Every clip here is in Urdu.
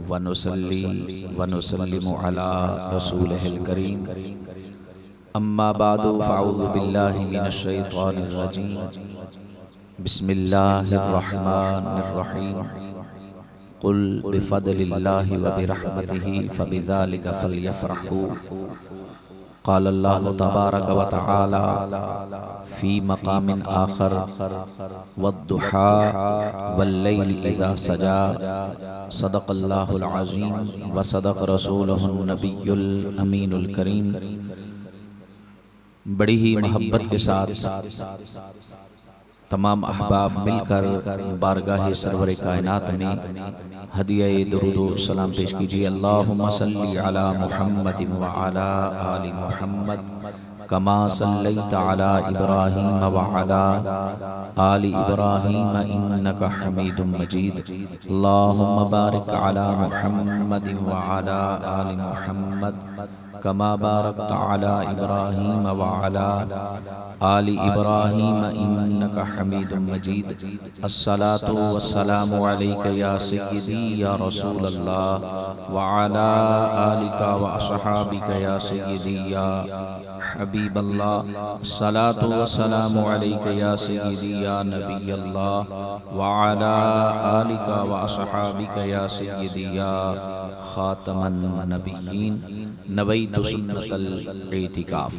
ونصلي ونسلم على رسوله الكريم أما بعد فأعوذ بالله من الشيطان الرجيم بسم الله الرحمن الرحيم قل بفضل الله وبرحمته فبذلك فليفرحوا قال الله تبارك وتعالى في مقام آخر والضحى والليل إذا سجى صدق الله العظيم وصدق رسوله النبي الأمين الكريم۔ بڑی ہی محبت کے ساتھ تمام احباب مل کر بارگاہ سرور کائنات میں ہدیہ درود و سلام پیش کیجیے۔ اللہم صلی علی محمد وعلی آل محمد کما صلیت علی ابراہیم وعلی آل ابراہیم انکا حمید مجید۔ اللہم بارک علی محمد وعلی آل محمد کما بارکت علی ابراہیم وعلی آل ابراہیم انکا حمید مجید۔ الصلاة والسلام علیک یا سیدی یا رسول اللہ وعلی آلک واصحابک یا سیدی یا حبیب اللہ۔ الصلاة والسلام علیک یا سیدی یا نبی اللہ وعلی آلک واصحابک یا سیدی یا خاتم النبیین۔ نویت سنت الاعتکاف۔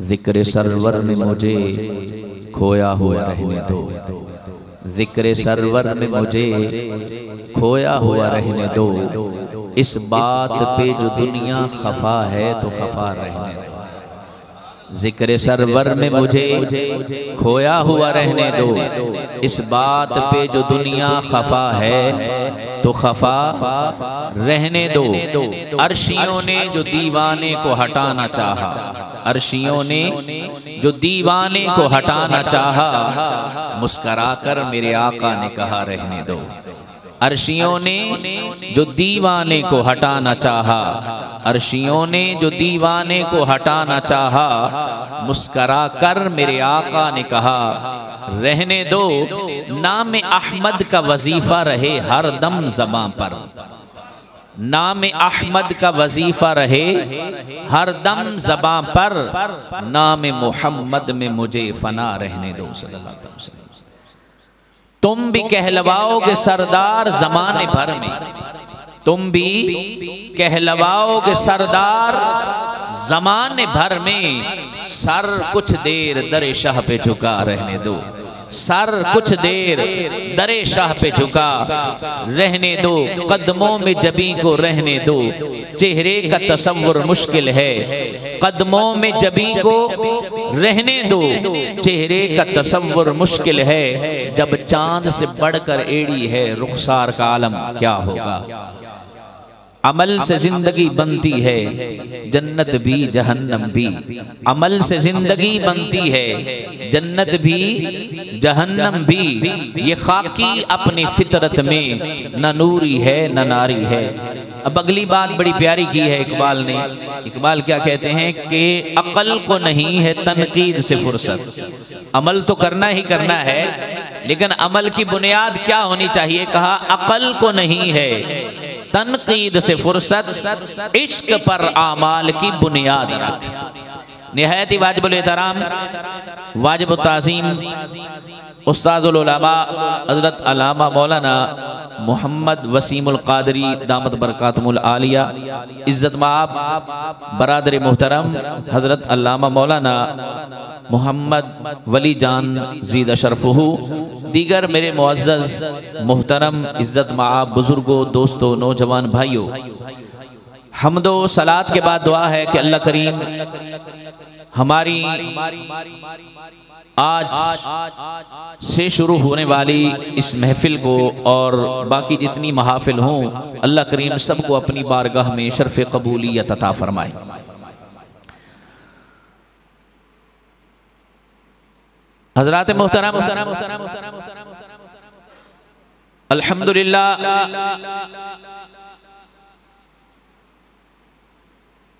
ذکر سرور میں مجھے کھویا ہوا رہنے دو، ذکر سرور میں مجھے کھویا ہوا رہنے دو، اس بات پہ جو دنیا خفا ہے تو خفا رہنے دو۔ ذکر سرور میں مجھے کھویا ہوا رہنے دو، اس بات پہ جو دنیا خفا ہے تو خفا رہنے دو۔ عرشیوں نے جو دیوانے کو ہٹانا چاہا، عرشیوں نے جو دیوانے کو ہٹانا چاہا، مسکرا کر میرے آقا نے کہا رہنے دو۔ عرشیوں نے جو دیوانے کو ہٹانا چاہا، عرشیوں نے جو دیوانے کو ہٹانا چاہا، مسکرا کر میرے آقا نے کہا رہنے دو۔ نام احمد کا وظیفہ رہے ہر دم زباں پر، نام احمد کا وظیفہ رہے ہر دم زباں پر، نام محمد میں مجھے فنا رہنے دو صلی اللہ علیہ وسلم۔ تم بھی کہلواؤ گے سردار زمانے بھر میں، تم بھی کہلواؤ گے سردار زمانے بھر میں، سر کچھ دیر در شاہ پہ جھکا رہنے دو، سر کچھ دیر در شاہ پہ جھکا رہنے دو۔ قدموں میں جبیں کو رہنے دو، چہرے کا تصور مشکل ہے، قدموں میں جبیں کو رہنے دو، چہرے کا تصور مشکل ہے، جب چاند سے بڑھ کر ایڑی ہے رخسار کا عالم کیا ہوگا۔ عمل سے زندگی بنتی ہے جنت بھی جہنم بھی، عمل سے زندگی بنتی ہے جنت بھی جہنم بھی، یہ خاکی اپنی فطرت میں نہ نوری ہے نہ ناری ہے۔ اب اگلی بات بڑی پیاری کی ہے اقبال نے۔ اقبال کیا کہتے ہیں کہ عقل کو نہیں ہے تنقید سے فرصت، عمل تو کرنا ہی کرنا ہے لیکن عمل کی بنیاد کیا ہونی چاہیے، کہا عقل کو نہیں ہے تنقید سے فرصت، عشق پر اعمال کی بنیاد رکھ۔ نہایت ہی واجب الاحترام، واجب التعظیم استاذ العلماء حضرت علامہ مولانا محمد وسیم القادری دامت برکاتہم العالیہ، عزت مآب برادر محترم حضرت علامہ مولانا محمد ولی جان زیدہ شرفہو، دیگر میرے معزز محترم عزت مآب بزرگوں، دوستوں، نوجوان بھائیوں، حمد و صلاۃ کے بعد دعا ہے کہ اللہ کریم ہماری آج سے شروع ہونے والی اس محفل کو اور باقی جتنی محافل ہوں، اللہ کریم سب کو اپنی بارگاہ میں شرف قبولیت عطا فرمائے۔ حضرات محترم، الحمدللہ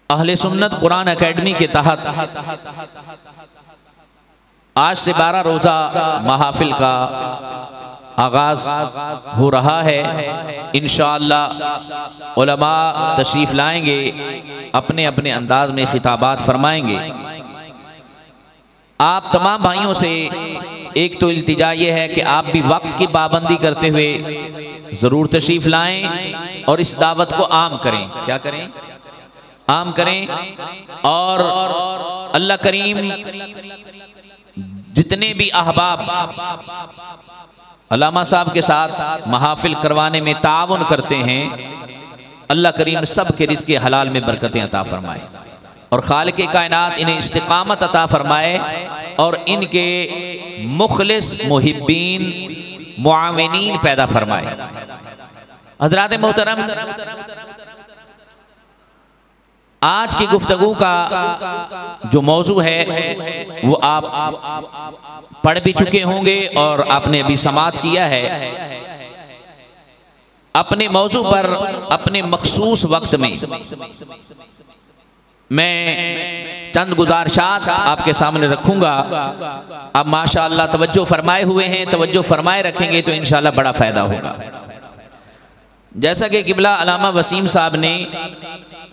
اہل سنت قرآن اکیڈمی کے تحت آج سے 12 روزہ محافل کا آغاز ہو رہا ہے۔ انشاءاللہ علماء تشریف لائیں گے، اپنے اپنے انداز میں خطابات فرمائیں گے۔ آپ تمام بھائیوں سے ایک تو التجا یہ ہے کہ آپ بھی وقت کی پابندی کرتے ہوئے ضرور تشریف لائیں اور اس دعوت کو عام کریں۔ کیا کریں؟ عام کریں۔ اور اللہ کریم جتنے بھی احباب علامہ صاحب کے ساتھ محافل کروانے میں تعاون کرتے ہیں، اللہ کریم سب کے رزق حلال میں برکتیں عطا فرمائے اور خالق کائنات انہیں استقامت عطا فرمائے اور ان کے مخلص محبین معاونین پیدا فرمائے۔ حضرات محترم، آج کی گفتگو کا جو موضوع ہے وہ آپ پڑھ بھی چکے ہوں گے اور آپ نے ابھی سماعت کیا ہے۔ اپنے موضوع پر اپنے مخصوص وقت میں چند گزارشات آپ کے سامنے رکھوں گا۔ اب ماشاءاللہ توجہ فرمائے ہوئے ہیں، توجہ فرمائے رکھیں گے تو انشاءاللہ بڑا فائدہ ہوگا۔ جیسا کہ قبلہ علامہ وسیم صاحب نے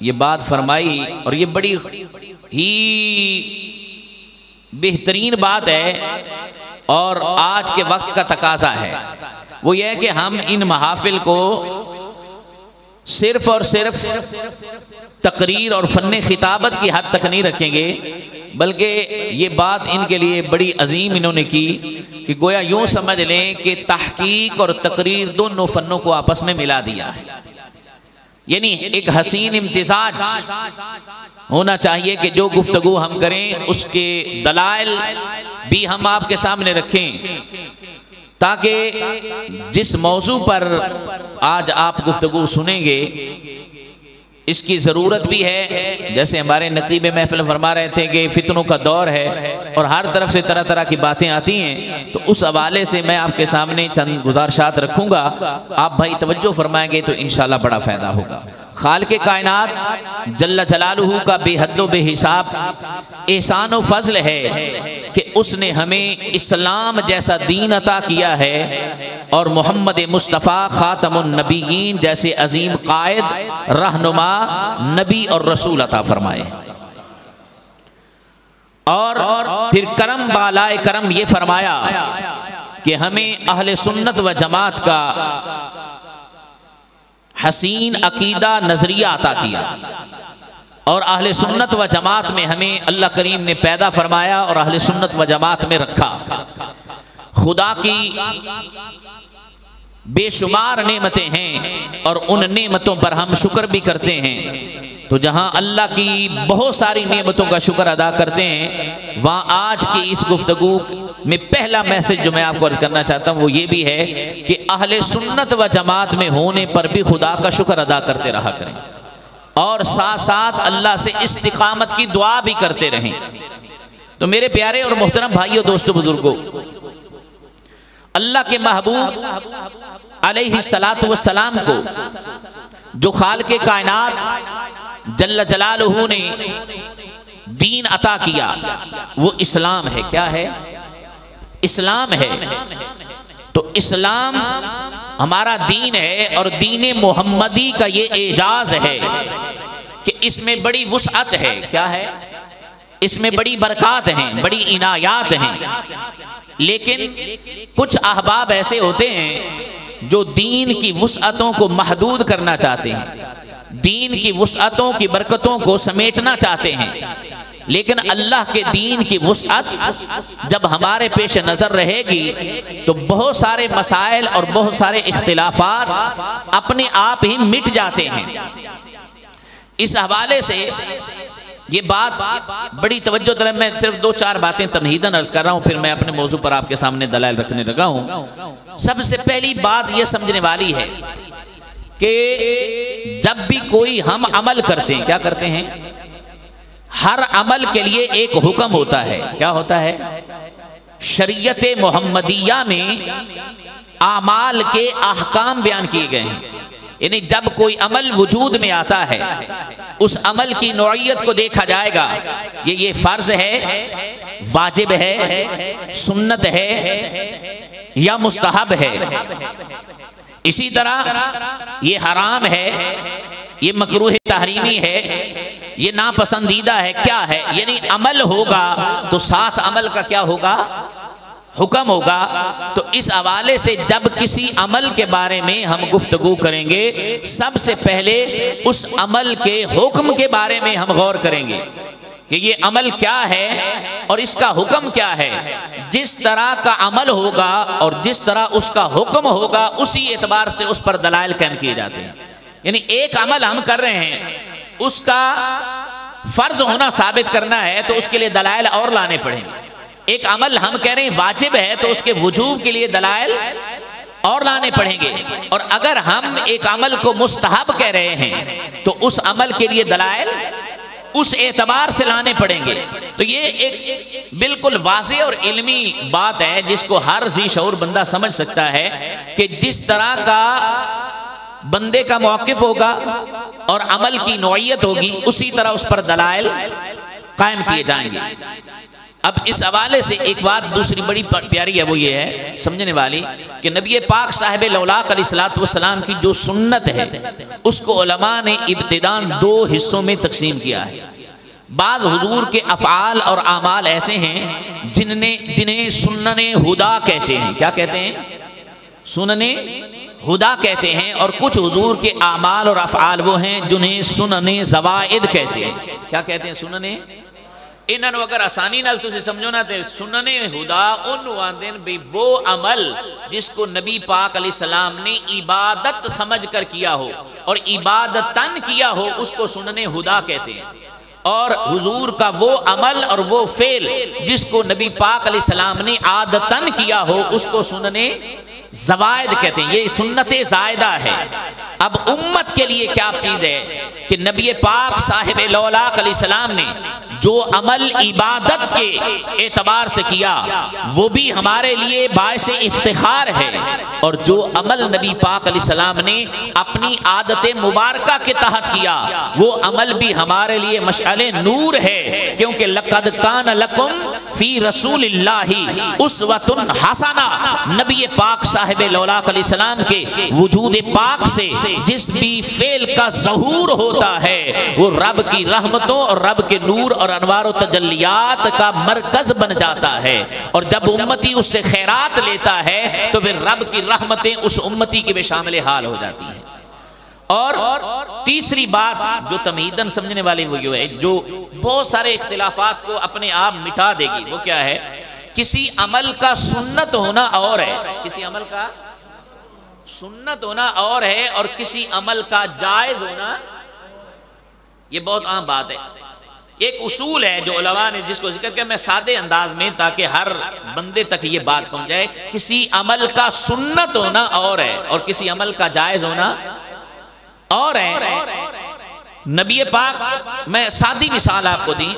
یہ بات فرمائی اور یہ بڑی ہی بہترین بات ہے اور آج کے وقت کا تقاضا ہے، وہ یہ ہے کہ ہم ان محافل کو صرف اور صرف تقریر اور فن خطابت کی حد تک نہیں رکھیں گے، بلکہ یہ بات ان کے لیے بڑی عظیم انہوں نے کی کہ گویا یوں سمجھ لیں کہ تحقیق اور تقریر دونوں فنوں کو آپس میں ملا دیا ہے۔ یعنی ایک حسین امتزاج ہونا چاہیے کہ جو گفتگو ہم کریں اس کے دلائل بھی ہم آپ کے سامنے رکھیں، تاکہ جس موضوع پر آج آپ گفتگو سنیں گے اس کی ضرورت بھی ہے۔ جیسے ہمارے نقیب محفل فرما رہے تھے کہ فتنوں کا دور ہے اور ہر طرف سے طرح طرح کی باتیں آتی ہیں، تو اس حوالے سے میں آپ کے سامنے چند گزارشات رکھوں گا، آپ بھائی توجہ فرمائیں گے تو انشاءاللہ بڑا فائدہ ہوگا۔ خالق کائنات جل جلالہ کا بے حد و بے حساب احسان و فضل ہے کہ اس نے ہمیں اسلام جیسا دین عطا کیا ہے اور محمد مصطفیٰ خاتم النبیین جیسے عظیم قائد، رہنما، نبی اور رسول عطا فرمائے، اور پھر کرم بالائے کرم یہ فرمایا کہ ہمیں اہل سنت و جماعت کا حسین عقیدہ نظریہ عطا کیا اور اہل سنت و جماعت میں ہمیں اللہ کریم نے پیدا فرمایا اور اہل سنت و جماعت میں رکھا۔ خدا کی بے شمار نعمتیں ہیں اور ان نعمتوں پر ہم شکر بھی کرتے ہیں، تو جہاں اللہ کی بہت ساری نعمتوں کا شکر ادا کرتے ہیں، وہاں آج کی اس گفتگو میں پہلا میسج جو میں آپ کو عرض کرنا چاہتا ہوں وہ یہ بھی ہے کہ اہل سنت و جماعت میں ہونے پر بھی خدا کا شکر ادا کرتے رہا کریں اور ساتھ ساتھ اللہ سے استقامت کی دعا بھی کرتے رہیں۔ تو میرے پیارے اور محترم بھائیوں، دوستوں، بزرگوں، اللہ کے محبوب علیہ السلام کو جو خالق کائنات جل جلالہ نے دین عطا کیا وہ اسلام ہے۔ کیا ہے؟ اسلام ہے۔ تو اسلام ہمارا دین ہے اور دین محمدی کا یہ اعجاز ہے کہ اس میں بڑی وسعت ہے۔ کیا ہے؟ اس میں بڑی برکات ہیں، بڑی عنایات ہیں، لیکن کچھ احباب ایسے ہوتے ہیں جو دین کی وسعتوں کو محدود کرنا چاہتے ہیں، دین کی وسعتوں کی برکتوں کو سمیٹنا چاہتے ہیں، لیکن اللہ کے دین کی وسعت جب ہمارے پیش نظر رہے گی تو بہت سارے مسائل اور بہت سارے اختلافات اپنے آپ ہی مٹ جاتے ہیں۔ اس حوالے سے یہ بات بڑی توجہ طلب، میں صرف دو چار باتیں تمہیداً عرض کر رہا ہوں، پھر میں اپنے موضوع پر آپ کے سامنے دلائل رکھنے لگا ہوں۔ سب سے پہلی بات یہ سمجھنے والی ہے کہ جب بھی کوئی ہم عمل کرتے ہیں، کیا کرتے ہیں؟ ہر عمل کے لیے ایک حکم ہوتا ہے۔ کیا ہوتا ہے؟ شریعت محمدیہ میں اعمال کے احکام بیان کیے گئے ہیں، یعنی جب کوئی عمل وجود میں آتا ہے اس عمل کی نوعیت کو دیکھا جائے گا، یہ فرض ہے، واجب ہے، سنت ہے، یا مستحب ہے، اسی طرح یہ حرام ہے، یہ مکروہ تحریمی ہے، یہ ناپسندیدہ ہے، کیا ہے؟ یعنی عمل ہوگا تو ساتھ عمل کا کیا ہوگا؟ حکم ہوگا۔ تو اس حوالے سے جب کسی عمل کے بارے میں ہم گفتگو کریں گے، سب سے پہلے اس عمل کے حکم کے بارے میں ہم غور کریں گے کہ یہ عمل کیا ہے اور اس کا حکم کیا ہے۔ جس طرح کا عمل ہوگا اور جس طرح اس کا حکم ہوگا، اسی اعتبار سے اس پر دلائل قائم کیے جاتے ہیں۔ یعنی ایک عمل ہم کر رہے ہیں، اس کا فرض ہونا ثابت کرنا ہے تو اس کے لیے دلائل اور لانے پڑیں گے۔ ایک عمل ہم کہہ رہے ہیں واجب ہے تو اس کے وجوب کے لیے دلائل اور لانے پڑیں گے، اور اگر ہم ایک عمل کو مستحب کہہ رہے ہیں تو اس عمل کے لیے دلائل اس اعتبار سے لانے پڑیں گے۔ تو یہ ایک بالکل واضح اور علمی بات ہے جس کو ہر ذی شعور بندہ سمجھ سکتا ہے کہ جس طرح کا بندے کا موقف ہوگا اور عمل کی نوعیت ہوگی، اسی طرح اس پر دلائل قائم کیے جائیں گے۔ اب اس حوالے سے ایک بات دوسری بڑی پیاری ہے، وہ یہ ہے سمجھنے والی کہ نبی پاک صاحب لولاک علیہ السلام کی جو سنت ہے اس کو علماء نے ابتداً دو حصوں میں تقسیم کیا ہے۔ بعض حضور کے افعال اور اعمال ایسے ہیں جنہیں سنن ہدا کہتے ہیں۔ کیا کہتے ہیں؟ سنن ہدا کہتے ہیں۔ اور کچھ حضور کے اعمال اور افعال وہ ہیں جنہیں سنن زوائد کہتے ہیں۔ کیا کہتے ہیں؟ سنن انہوں اگر آسانی نال تسی سمجھو نا تے سنن ہدا انواندن بھی وہ عمل جس کو نبی پاک علیہ السلام نے عبادت سمجھ کر کیا ہو اور عبادتاً کیا ہو، اس کو سنن ہدا کہتے ہیں۔ اور حضور کا وہ عمل اور وہ فعل جس کو نبی پاک علیہ السلام نے عادتاً کیا ہو، اس کو سنن زوائد کہتے ہیں۔ یہ سنت زائدہ ہے۔ اب امت کے لیے کیا عقید ہے کہ نبی پاک صاحب لولاک علیہ السلام نے جو عمل عبادت کے اعتبار سے کیا وہ بھی ہمارے لیے باعث افتخار ہے، اور جو عمل نبی پاک علیہ السلام نے اپنی عادت مبارکہ کے تحت کیا وہ عمل بھی ہمارے لیے مشعل نور ہے، کیونکہ لقد کان لکم فی رسول اللہ اسوۃ حسنہ۔ نبی پاک صاحب لولاک علیہ السلام کے وجود پاک سے جس بھی فعل کا ظہور ہوتا ہے وہ رب کی رحمتوں اور رب کے نور اور انوار و تجلیات کا مرکز بن جاتا ہے، اور جب امتی اس سے خیرات لیتا ہے تو پھر رب کی رحمتیں اس امتی کے بے شامل حال ہو جاتی ہیں۔ اور تیسری بات جو تمہیداً سمجھنے والی وہ یہ ہے، جو بہت سارے اختلافات کو اپنے آپ مٹا دے گی، وہ کیا ہے؟ کسی عمل کا سنت ہونا اور ہے، کسی عمل کا سنت ہونا اور ہے، اور کسی عمل کا جائز ہونا، یہ بہت عام بات ہے۔ ایک اصول ہے جو علماء نے جس کو ذکر کیا، میں سادے انداز میں تاکہ ہر بندے تک یہ بات پہنچ جائے، کسی عمل کا سنت ہونا اور ہے اور کسی عمل کا جائز ہونا اور ہے۔ نبی پاک، میں سادی مثال آپ کو دی،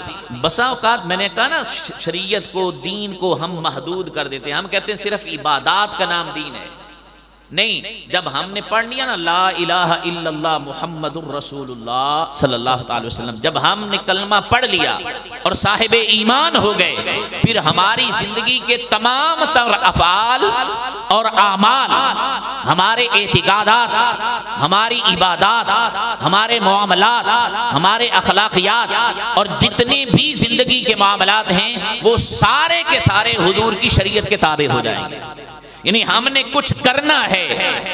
بسا اوقات میں نے کہا نا شریعت کو دین کو ہم محدود کر دیتے ہیں، ہم کہتے ہیں صرف عبادات کا نام دین ہے۔ نہیں، جب ہم نے پڑھ لیا نا لا الہ الا اللہ محمد الرسول اللہ صلی اللہ تعالی وسلم، جب ہم نے کلمہ پڑھ لیا اور صاحب ایمان ہو گئے، پھر ہماری زندگی کے تمام تر افعال اور اعمال، ہمارے اعتقادات، ہماری عبادات، ہمارے معاملات، ہمارے اخلاقیات اور جتنے بھی زندگی کے معاملات ہیں وہ سارے کے سارے حضور کی شریعت کے تابع ہو جائیں گے۔ یعنی ہم نے کچھ کرنا ہے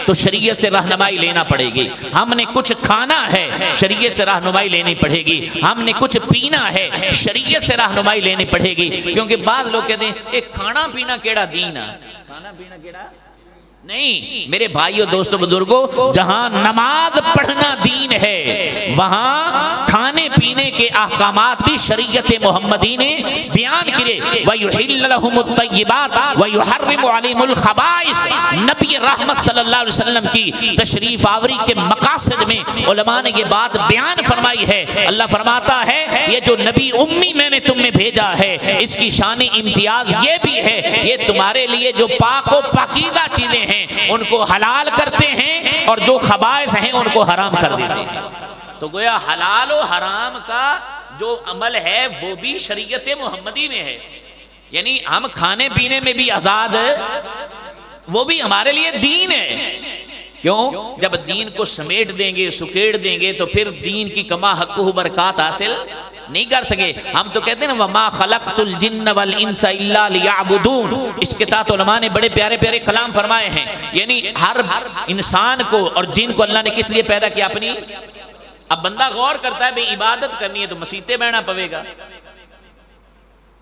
تو شریعت سے رہنمائی لینا پڑے گی، ہم نے کچھ کھانا ہے شریعت سے رہنمائی لینی پڑے گی، ہم نے کچھ پینا ہے شریعت سے رہنمائی لینی پڑے گی۔ کیونکہ بعض لوگ کہتے ہیں ایک کھانا پینا کیڑا دین ہے، کھانا پینا کیڑا نہیں۔ میرے بھائیو دوستو بزرگو، جہاں نماز پڑھنا دین ہے وہاں کھانے پینے کے احکامات بھی شریعت محمدی نے بیان کیے۔ وَيُحِلَّ لَهُمُ الطَّيِّبَاتِ وَيُحَرِّمُ عَلَيْهِمُ الْخَبَائِثَ۔ نبی رحمت صلی اللہ علیہ وسلم کی تشریف آوری کے مقاصد میں علماء نے یہ بات بیان فرمائی ہے۔ اللہ فرماتا ہے یہ جو نبی امی میں نے تم میں بھیجا ہے اس کی شان امتیاز یہ بھی ہے، یہ تمہارے لیے جو پاک و پاکیزہ چیزیں ہیں ان کو حلال کرتے ہیں اور جو خبائث ہیں ان کو حرام کر دیتے ہیں۔ تو گویا حلال و حرام کا جو عمل ہے وہ بھی شریعت محمدی میں ہے، یعنی ہم کھانے پینے میں بھی آزاد وہ بھی ہمارے لیے دین ہے. کیوں؟ جب دین کو سمیٹ دیں گے، سکیڑ دیں گے، تو پھر دین کی کما حقہ برکات حاصل نہیں کر سکے. ہم تو کہتے ہیں نا وَمَا خَلَقْتُ الْجِنَّ وَالْإِنسَ إِلَّا لِيَعْبُدُونَ. اس کے تحت علماء نے بڑے پیارے پیارے کلام فرمائے ہیں. یعنی ہر انسان کو اور جن کو اللہ نے کس لیے پیدا کیا؟ اپنی. اب بندہ غور کرتا ہے بھئی عبادت کرنی ہے تو مسیطے بہنا پوے گا.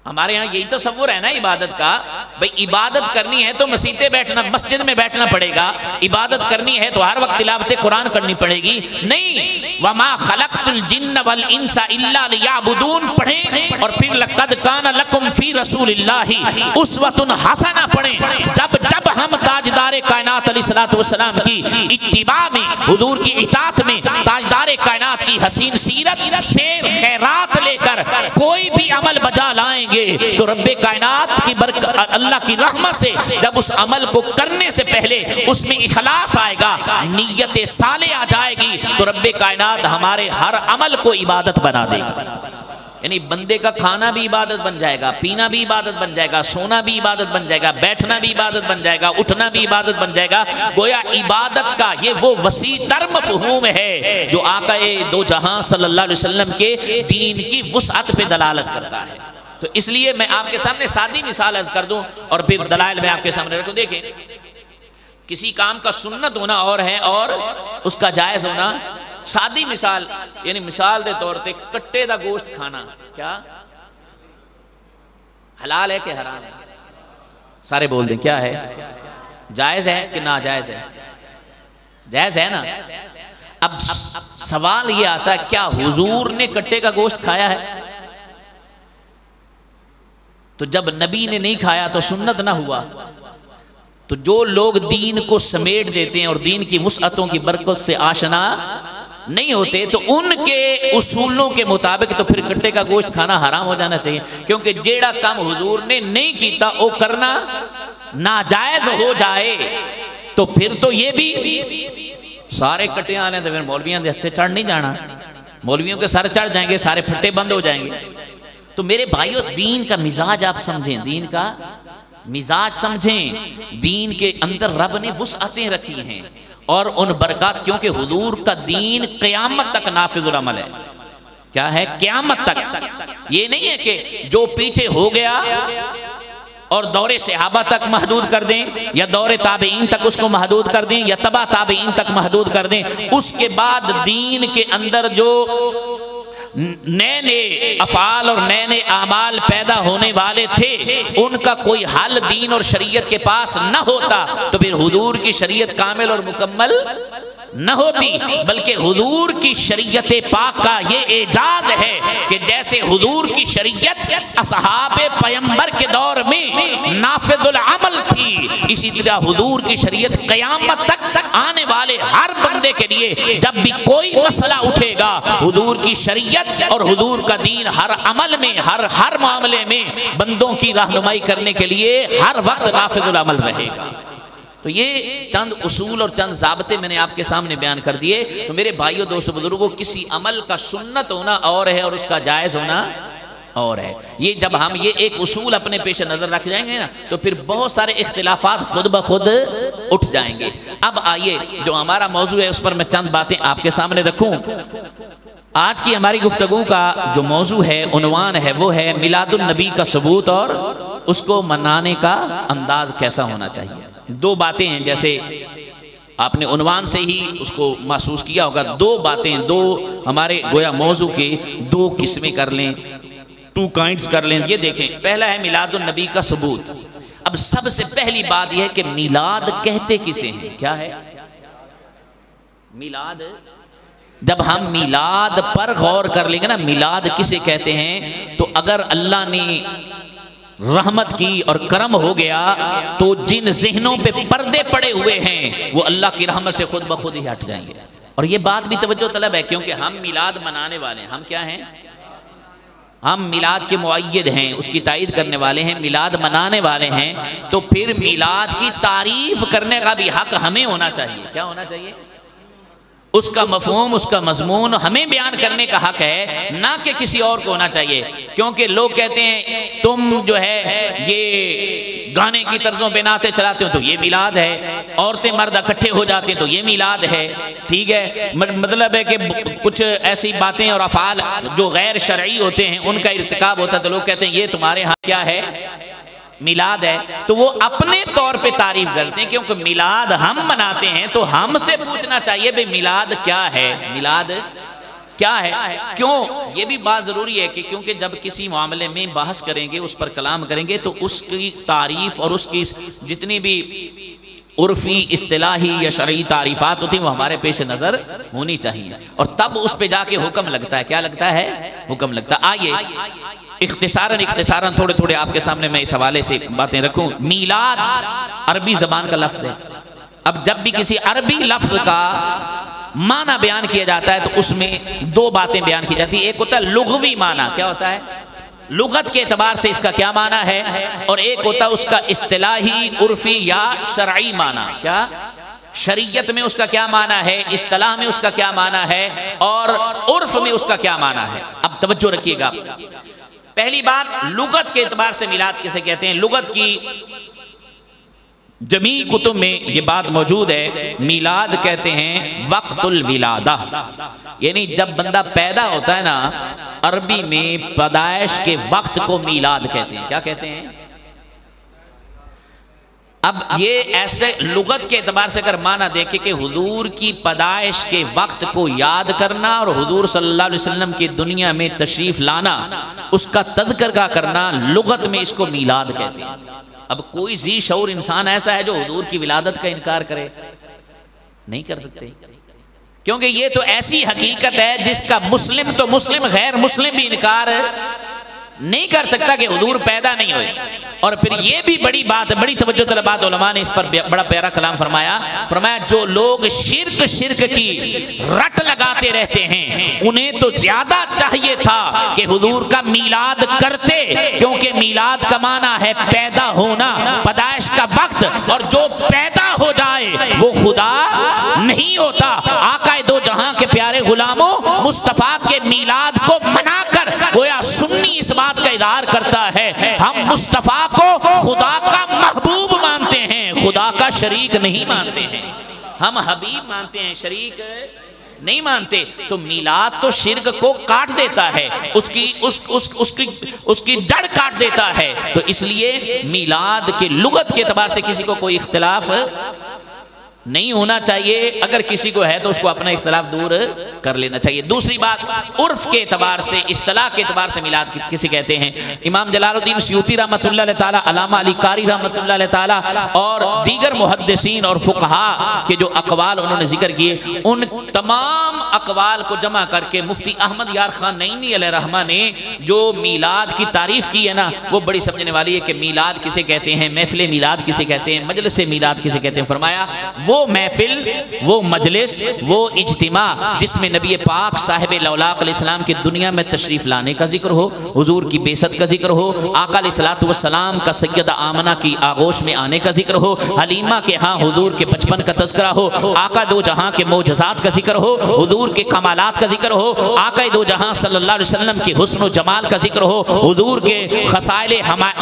ہمارے یہاں یہی تصور ہے نا عبادت کا، بھئی عبادت کرنی ہے تو مسیطے بیٹھنا، مسجد میں بیٹھنا پڑے گا. عبادت کرنی ہے تو ہر وقت تلاوت قرآن کرنی پڑے گی. نہیں، وَمَا خَلَقْتُ الْجِنَّ وَالْإِنسَ إِلَّا لِيَعْبُدُونَ پڑھیں، اور پھر لَقَدْ كَانَ لَكُمْ فِي رَسُولِ اللَّهِ أُسْوَةٌ حَسَنَةٌ پڑھیں. جب ہم تاجدار کائنات علیہ السلام کی اتباع میں، حضور کی اطاعت میں، تاجدار کائنات کی حسین سیرت سے خیرات لے کر کوئی بھی عمل بجا لائیں گے تو رب کائنات کی برکت، اللہ کی رحمت سے جب اس عمل کو کرنے سے پہلے اس میں اخلاص آئے گا، نیت صالح آ جائے گی، تو رب کائنات ہمارے ہر عمل کو عبادت بنا دے گا. یعنی بندے کا کھانا بھی عبادت بن جائے گا، پینا بھی عبادت بن جائے گا، سونا بھی عبادت بن جائے گا، بیٹھنا بھی عبادت بن جائے گا، اٹھنا بھی عبادت بن جائے گا. گویا عبادت کا یہ وہ وسیع تر مفہوم ہے جو آقا دو جہاں صلی اللہ علیہ وسلم کے دین کی وسعت پہ دلالت کرتا ہے. تو اس لیے میں آپ کے سامنے سادی مثال عرض کر دوں اور پھر دلائل میں آپ کے سامنے رکھوں. دیکھیں، کسی کام کا سنت ہونا اور ہے اور اس کا جائز ہونا. سادی مثال، یعنی مثال دے طور پہ کٹے دا گوشت کھانا کیا حلال ہے کہ حرام ہے؟ سارے بول دیں کیا ہے؟ جائز ہے کہ ناجائز ہے؟ جائز ہے نا. اب سوال یہ آتا ہے کیا حضور نے کٹے کا گوشت کھایا ہے؟ تو جب نبی نے نہیں کھایا تو سنت نہ ہوا. تو جو لوگ دین کو سمیٹ دیتے ہیں اور دین کی وسعتوں کی برکت سے آشنا نہیں ہوتے تو ان کے اصولوں کے مطابق تو پھر کٹے کا گوشت کھانا حرام ہو جانا چاہیے. کیونکہ جیڑا کام حضور نے نہیں کیتا وہ کرنا ناجائز ہو جائے تو پھر تو یہ بھی سارے کٹے آنے تو پھر مولویوں کے ہتھے چڑھ نہیں جانا، مولویوں کے سر چڑھ جائیں گے، سارے پھٹے بند ہو جائیں گے. تو میرے بھائیو دین کا مزاج آپ سمجھیں، دین کا مزاج سمجھیں. دین کے اندر رب نے وسعتیں رکھی ہیں اور ان برکات، کیونکہ حضور کا دین قیامت تک نافذ العمل ہے. کیا ہے؟ قیامت تک. یہ نہیں ہے کہ جو پیچھے ہو گیا اور دور صحابہ تک محدود کر دیں یا دور تابعین تک اس کو محدود کر دیں یا تبع تابعین تک محدود کر دیں. اس کے بعد دین کے اندر جو نئے نئے افعال اور نئے نئے اعمال پیدا ہونے والے تھے ان کا کوئی حل دین اور شریعت کے پاس نہ ہوتا تو پھر حضور کی شریعت کامل اور مکمل نہ ہوتی. بلکہ حضور کی شریعت پاک کا یہ اعجاز ہے کہ جیسے حضور کی شریعت اصحاب پیمبر کے دور میں نافذ العمل تھی، اسی طرح حضور کی شریعت قیامت تک آنے والے ہر بندے کے لیے جب بھی کوئی مسئلہ اٹھے گا حضور کی شریعت اور حضور کا دین ہر عمل میں ہر معاملے میں بندوں کی رہنمائی کرنے کے لیے ہر وقت نافذ العمل رہے گا. تو یہ چند اصول اور چند ضابطے میں نے آپ کے سامنے بیان کر دیے. تو میرے بھائیو دوستو بزرگوں، کسی عمل کا سنت ہونا اور ہے اور اس کا جائز ہونا اور ہے. یہ جب ہم یہ ایک اصول اپنے پیش نظر رکھ جائیں گے نا تو پھر بہت سارے اختلافات خود بخود اٹھ جائیں گے. اب آئیے جو ہمارا موضوع ہے اس پر میں چند باتیں آپ کے سامنے رکھوں. آج کی ہماری گفتگو کا جو موضوع ہے، عنوان ہے، وہ ہے میلاد النبی کا ثبوت اور اس کو منانے کا انداز کیسا ہونا چاہیے. دو باتیں ہیں، جیسے آپ نے عنوان سے ہی اس کو محسوس کیا ہوگا. دو باتیں، دو ہمارے گویا موضوع کے دو قسمیں کر لیں، 2 کائنڈز کر لیں. یہ دیکھیں، پہلا ہے میلاد النبی کا ثبوت. اب سب سے پہلی بات یہ ہے کہ میلاد کہتے کسے ہیں؟ کیا ہے میلاد؟ جب ہم میلاد پر غور کر لیں گے نا، میلاد کسے کہتے ہیں، تو اگر اللہ نے رحمت کی اور کرم ہو گیا تو جن ذہنوں پہ پردے پڑے ہوئے ہیں وہ اللہ کی رحمت سے خود بخود ہی ہٹ جائیں گے. اور یہ بات بھی توجہ طلب ہے کیونکہ ہم میلاد منانے والے ہیں. ہم کیا ہیں؟ ہم میلاد کے مؤید ہیں، اس کی تائید کرنے والے ہیں، میلاد منانے والے ہیں. تو پھر میلاد کی تعریف کرنے کا بھی حق ہمیں ہونا چاہیے. کیا ہونا چاہیے؟ اس کا مفہوم، اس کا مضمون ہمیں بیان کرنے کا حق ہے، نہ کہ کسی اور کو ہونا چاہیے. کیونکہ لوگ کہتے ہیں تم جو ہے یہ گانے کی طرزوں پہ نعتیں چلاتے ہوں تو یہ میلاد ہے، عورتیں مرد اکٹھے ہو جاتے ہیں تو یہ میلاد ہے، ٹھیک ہے، مطلب ہے کہ کچھ ایسی باتیں اور افعال جو غیر شرعی ہوتے ہیں ان کا ارتکاب ہوتا ہے تو لوگ کہتے ہیں یہ تمہارے ہاں کیا ہے، میلاد ہے. تو وہ اپنے طور پہ تعریف کرتے ہیں، کیونکہ میلاد ہم مناتے ہیں تو ہم سے پوچھنا چاہیے بھئی میلاد کیا ہے، میلاد کیا ہے. کیوں؟ یہ بھی بات ضروری ہے کہ کیونکہ جب کسی معاملے میں بحث کریں گے، اس پر کلام کریں گے تو اس کی تعریف اور اس کی جتنی بھی عرفی اصطلاحی یا شرعی تعریفات ہوتی ہیں وہ ہمارے پیش نظر ہونی چاہیے، اور تب اس پہ جا کے حکم لگتا ہے. کیا لگتا ہے؟ حکم لگتا ہے. آئیے اختصاراً تھوڑے آپ کے سامنے میں اس حوالے سے باتیں رکھوں. میلاد عربی زبان کا لفظ ہے. اب جب بھی کسی عربی لفظ کا معنی بیان کیا جاتا ہے تو اس میں دو باتیں بیان کی جاتی ہیں. ایک ہوتا ہے لغوی معنی، کیا ہوتا ہے؟ لغت کے اعتبار سے اس کا کیا معنی ہے، اور ایک ہوتا ہے اس کا اصطلاحی عرفی یا شرعی معنی. کیا شریعت میں اس کا کیا معنی ہے، اصطلاح میں اس کا کیا معنی ہے، اور عرف میں اس کا کیا معنی ہے. اب توجہ رکھیے گا. پہلی بات، لغت کے اعتبار سے میلاد کسے کہتے ہیں؟ لغت کی جمیع کتب میں یہ بات موجود ہے. میلاد کہتے ہیں وقت الولادہ، یعنی جب بندہ پیدا ہوتا ہے نا، عربی میں پیدائش کے وقت کو میلاد کہتے ہیں. کیا کہتے ہیں؟ اب یہ ایسے لغت کے اعتبار سے اگر معنی دیکھیں کہ حضور کی پیدائش کے وقت کو یاد کرنا اور حضور صلی اللہ علیہ وسلم کی دنیا میں تشریف لانا، اس کا تذکرہ کرنا، لغت میں اس کو میلاد کہتے ہیں. اب کوئی ذی شعور انسان ایسا ہے جو حضور کی ولادت کا انکار کرے؟ نہیں کر سکتے، کیونکہ یہ تو ایسی حقیقت ہے جس کا مسلم تو مسلم، غیر مسلم بھی انکار نہیں کر سکتا کہ حضور پیدا نہیں ہوئے. اور پھر یہ بھی بڑی بات، بڑی توجہ طلبات علماء نے اس پر بڑا پیارا کلام فرمایا. جو لوگ شرک کی رٹ لگاتے رہتے ہیں انہیں تو زیادہ چاہیے تھا کہ حضور کا میلاد کرتے، کیونکہ میلاد کا معنی ہے پیدا ہونا، پیدائش کا وقت، اور جو پیدا ہو جائے وہ خدا نہیں ہوتا. آقا دو جہاں کے پیارے غلاموں، مصطفیٰ کے میلاد کو منا کر گویا سنی اس بات کا اظہار کرتا ہے ہم مصطفیٰ کو خدا کا محبوب مانتے ہیں، خدا کا شریک نہیں مانتے ہیں. ہم حبیب مانتے ہیں، شریک نہیں مانتے. تو میلاد تو شرک کو کاٹ دیتا ہے، اس کی جڑ کاٹ دیتا ہے. تو اس لیے میلاد کے لغت کے اعتبار سے کسی کو کوئی اختلاف نہیں ہونا چاہیے. اگر کسی کو ہے تو اس کو اپنا اختلاف دور کر لینا چاہیے. دوسری بات، عرف کے اعتبار سے، اصطلاح کے اعتبار سے میلاد کسی کہتے ہیں. امام جلال الدین سیوطی رحمۃ اللہ علیہ تعالی، علامہ علی قاری رحمۃ اللہ علیہ تعالی، اور دیگر محدثین اور فقہاء کے جو اقوال انہوں نے ذکر کیے، ان تمام اقوال کو جمع کر کے مفتی احمد یار خان نعیمی علیہ رحمہ نے جو میلاد کی تعریف کی ہے نا، وہ بڑی سمجھنے والی ہے. کہ میلاد کسے کہتے ہیں، محفل میلاد کسے کہتے ہیں، مجلس میلاد کسے کہتے ہیں. فرمایا وہ محفل، وہ مجلس، وہ اجتماع جس میں نبی پاک صاحب الاولاق علیہ السلام کی دنیا میں تشریف لانے کا ذکر ہو، حضور کی بعثت کا ذکر ہو، آقا علیہ السلام کا سیدہ آمنہ کی آغوش میں آنے کا ذکر ہو، حلیمہ کے ہاں حضور کے بچپن کا تذکرہ ہو، آقا دو جہاں کے معجزات کا ذکر ہو، حضور کے کمالات کا ذکر ہو، آقا دو جہاں صلی اللہ علیہ وسلم کے حسن و جمال کا ذکر ہو، حضور کے خصائل